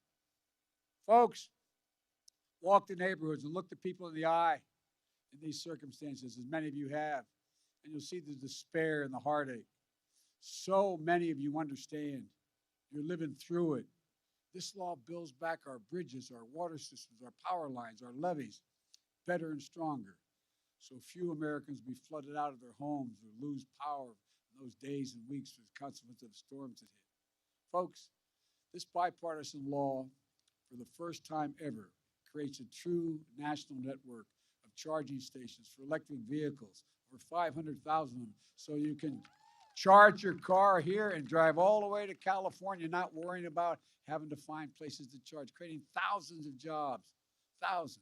Folks, walk the neighborhoods and look the people in the eye in these circumstances, as many of you have, and you'll see the despair and the heartache. So many of you understand. You're living through it. This law builds back our bridges, our water systems, our power lines, our levees, better and stronger, so few Americans be flooded out of their homes or lose power in those days and weeks as a consequence of the storms that hit. Folks, this bipartisan law, for the first time ever, creates a true national network of charging stations for electric vehicles, over 500,000 of them, so you can charge your car here and drive all the way to California, not worrying about having to find places to charge, creating thousands of jobs, thousands.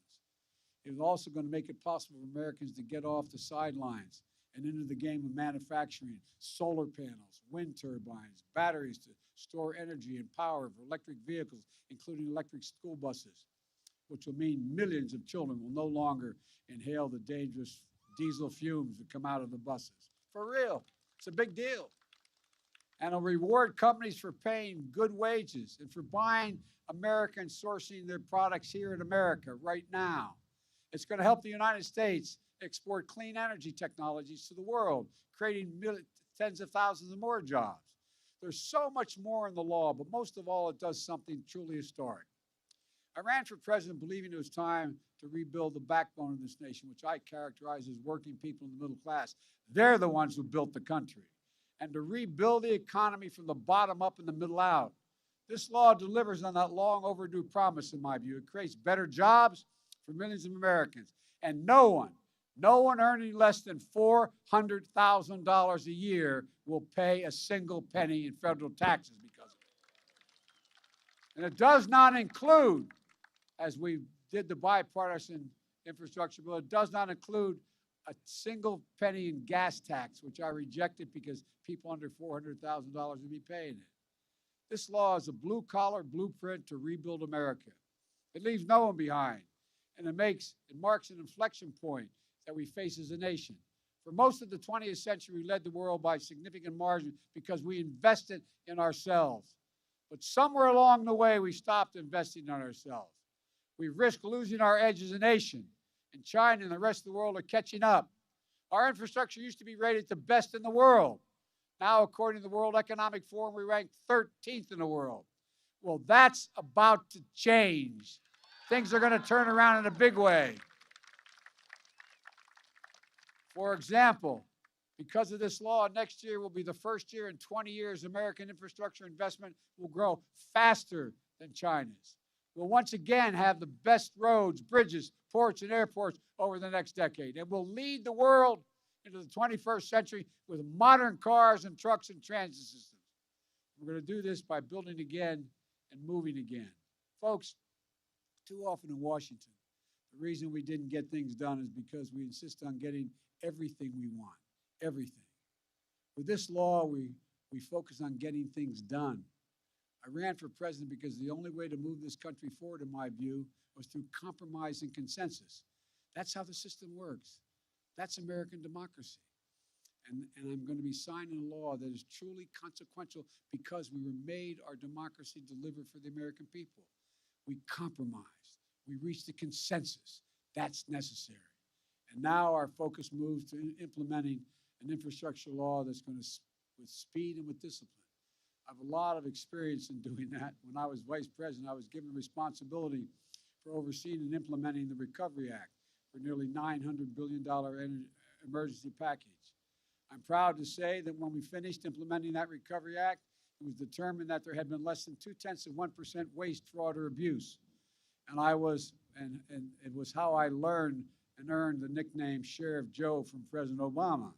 It is also going to make it possible for Americans to get off the sidelines and into the game of manufacturing solar panels, wind turbines, batteries to store energy and power for electric vehicles, including electric school buses, which will mean millions of children will no longer inhale the dangerous diesel fumes that come out of the buses. For real, it's a big deal. And it'll reward companies for paying good wages and for buying American, sourcing their products here in America right now. It's going to help the United States export clean energy technologies to the world, creating tens of thousands of more jobs. There's so much more in the law, but most of all, it does something truly historic. I ran for president believing it was time to rebuild the backbone of this nation, which I characterize as working people in the middle class. They're the ones who built the country. And to rebuild the economy from the bottom up and the middle out. This law delivers on that long overdue promise, in my view. It creates better jobs for millions of Americans. And no one earning less than $400,000 a year will pay a single penny in federal taxes because of it. And it does not include, as we did the bipartisan infrastructure bill, it does not include a single penny in gas tax, which I rejected because people under $400,000 would be paying it. This law is a blue-collar blueprint to rebuild America. It leaves no one behind, and it marks an inflection point that we face as a nation. For most of the 20th century, we led the world by significant margin because we invested in ourselves. But somewhere along the way, we stopped investing in ourselves. We risked losing our edge as a nation, and China and the rest of the world are catching up. Our infrastructure used to be rated the best in the world. Now, according to the World Economic Forum, we rank 13th in the world. Well, that's about to change. Things are going to turn around in a big way. For example, because of this law, next year will be the first year in 20 years American infrastructure investment will grow faster than China's. We'll once again have the best roads, bridges, ports, and airports over the next decade. And we'll lead the world into the 21st century with modern cars and trucks and transit systems. We're going to do this by building again and moving again. Folks, too often in Washington, the reason we didn't get things done is because we insist on getting everything we want, everything. With this law, we focus on getting things done. I ran for president because the only way to move this country forward, in my view, was through compromise and consensus. That's how the system works. That's American democracy. And I'm going to be signing a law that is truly consequential because we were made our democracy deliver for the American people. We compromised. We reached a consensus. That's necessary. And now our focus moves to implementing an infrastructure law that's going to, with speed and with discipline. I have a lot of experience in doing that. When I was vice president, I was given responsibility for overseeing and implementing the Recovery Act for nearly $900 billion emergency package. I'm proud to say that when we finished implementing that Recovery Act, it was determined that there had been less than 0.2% waste, fraud, or abuse. And it was how I learned and earned the nickname Sheriff Joe from President Obama,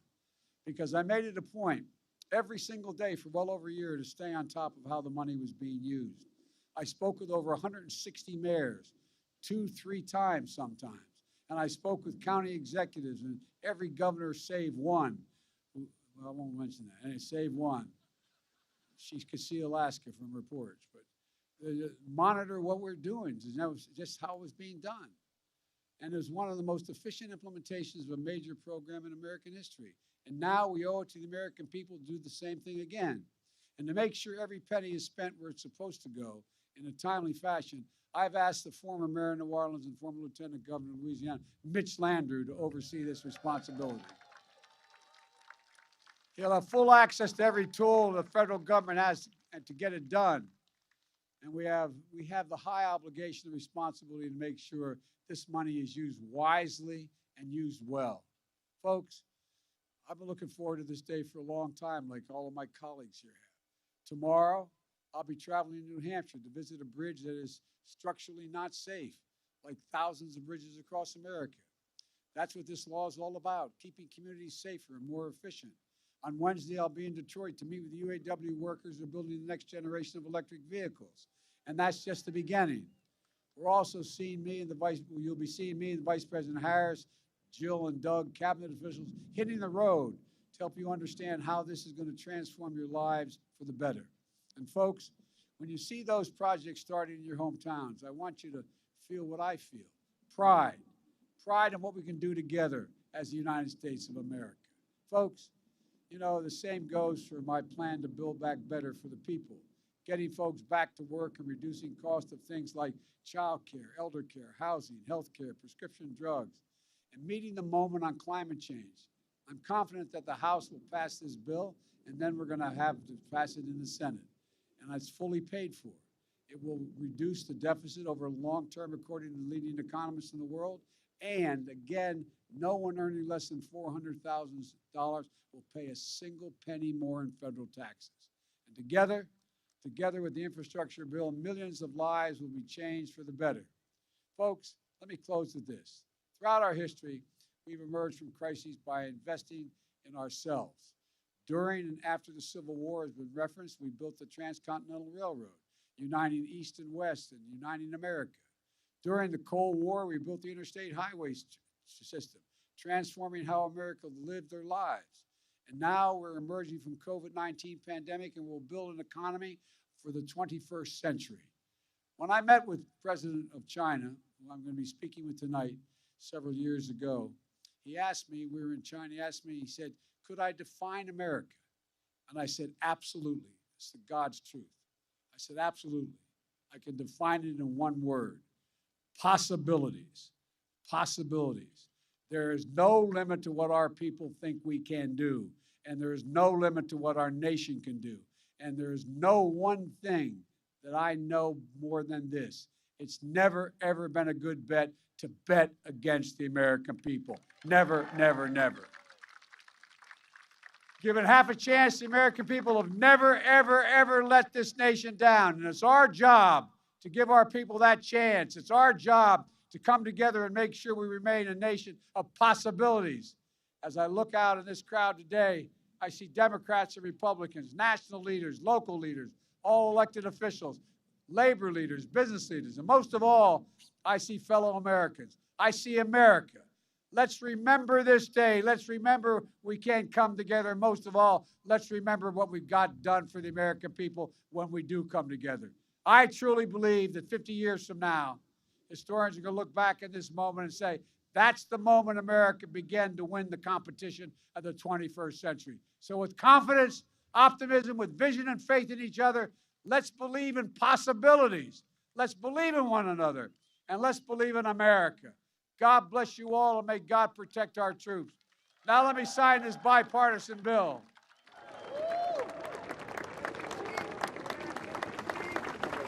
because I made it a point every single day for well over a year to stay on top of how the money was being used. I spoke with over 160 mayors, 2-3 times sometimes. And I spoke with county executives and every governor save one. Well, I won't mention that. And save one. She could see Alaska from reports. But monitor what we're doing. That was just how it was being done. And it was one of the most efficient implementations of a major program in American history. And now we owe it to the American people to do the same thing again. And to make sure every penny is spent where it's supposed to go in a timely fashion, I've asked the former mayor of New Orleans and former lieutenant governor of Louisiana, Mitch Landrieu, to oversee this responsibility. He'll have full access to every tool the federal government has to get it done. And we have the high obligation and responsibility to make sure this money is used wisely and used well. Folks, I've been looking forward to this day for a long time, like all of my colleagues here have. Tomorrow, I'll be traveling to New Hampshire to visit a bridge that is structurally not safe, like thousands of bridges across America. That's what this law is all about, keeping communities safer and more efficient. On Wednesday, I'll be in Detroit to meet with the UAW workers who are building the next generation of electric vehicles. And that's just the beginning. We're also seeing you'll be seeing me and Vice President Harris, Jill and Doug, cabinet officials, hitting the road to help you understand how this is going to transform your lives for the better. And folks, when you see those projects starting in your hometowns, I want you to feel what I feel. Pride. Pride in what we can do together as the United States of America. Folks, you know, the same goes for my plan to build back better for the people, getting folks back to work and reducing cost of things like child care, elder care, housing, health care, prescription drugs, and meeting the moment on climate change. I'm confident that the House will pass this bill, and then we're going to have to pass it in the Senate. And it's fully paid for. It will reduce the deficit over long term, according to the leading economists in the world. And again, no one earning less than $400,000 will pay a single penny more in federal taxes. And together with the infrastructure bill, millions of lives will be changed for the better. Folks, let me close with this. Throughout our history, we've emerged from crises by investing in ourselves. During and after the Civil War has been referenced, we built the Transcontinental Railroad, uniting East and West and uniting America. During the Cold War, we built the interstate highway system, transforming how America lived their lives. And now we're emerging from COVID-19 pandemic and we'll build an economy for the 21st century. When I met with President of China, who I'm going to be speaking with tonight, several years ago, he asked me, we were in China, he said, could I define America? And I said, absolutely. It's the God's truth. I said, absolutely. I can define it in one word. Possibilities. Possibilities. There is no limit to what our people think we can do. And there is no limit to what our nation can do. And there is no one thing that I know more than this. It's never, ever been a good bet to bet against the American people. Never, never, never. Given half a chance, the American people have never, ever, ever let this nation down. And it's our job to give our people that chance. It's our job to come together and make sure we remain a nation of possibilities. As I look out in this crowd today, I see Democrats and Republicans, national leaders, local leaders, all elected officials, labor leaders, business leaders, and most of all, I see fellow Americans. I see America. Let's remember this day. Let's remember we can come together. And most of all, let's remember what we've got done for the American people when we do come together. I truly believe that 50 years from now, historians are going to look back at this moment and say, that's the moment America began to win the competition of the 21st century. So with confidence, optimism, with vision and faith in each other, let's believe in possibilities. Let's believe in one another. And let's believe in America. God bless you all, and may God protect our troops. Now let me sign this bipartisan bill.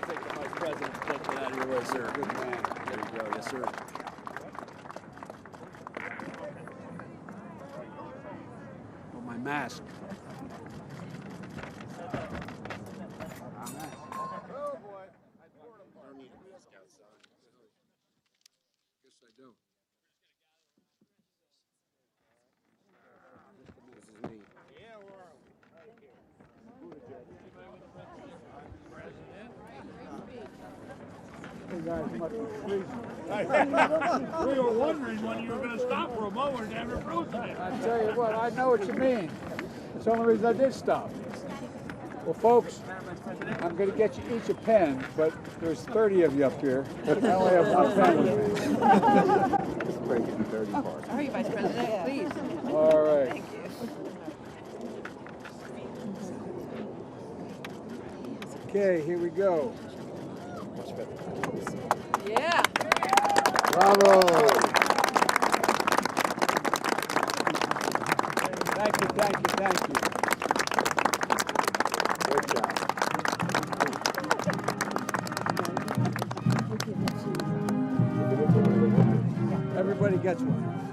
Take the Vice President to take it out of your way, sir. Good man. There you go. Yes, sir. Oh, my mask. Oh, boy. I need a mask outside. Guess I don't. This is me. Hey guys, much We were wondering when you were going to stop for a moment after cruising it. I tell you what, I know what you mean. That's the only reason I did stop. Well, folks, I'm going to get you each a pen, but there's 30 of you up here. I only have one pen with me. Just break it in 30 parts. Sorry, Vice President, please. All right. Thank you. Okay, here we go. Yeah. Bravo. Thank you, thank you, thank you. Great job. Everybody gets one.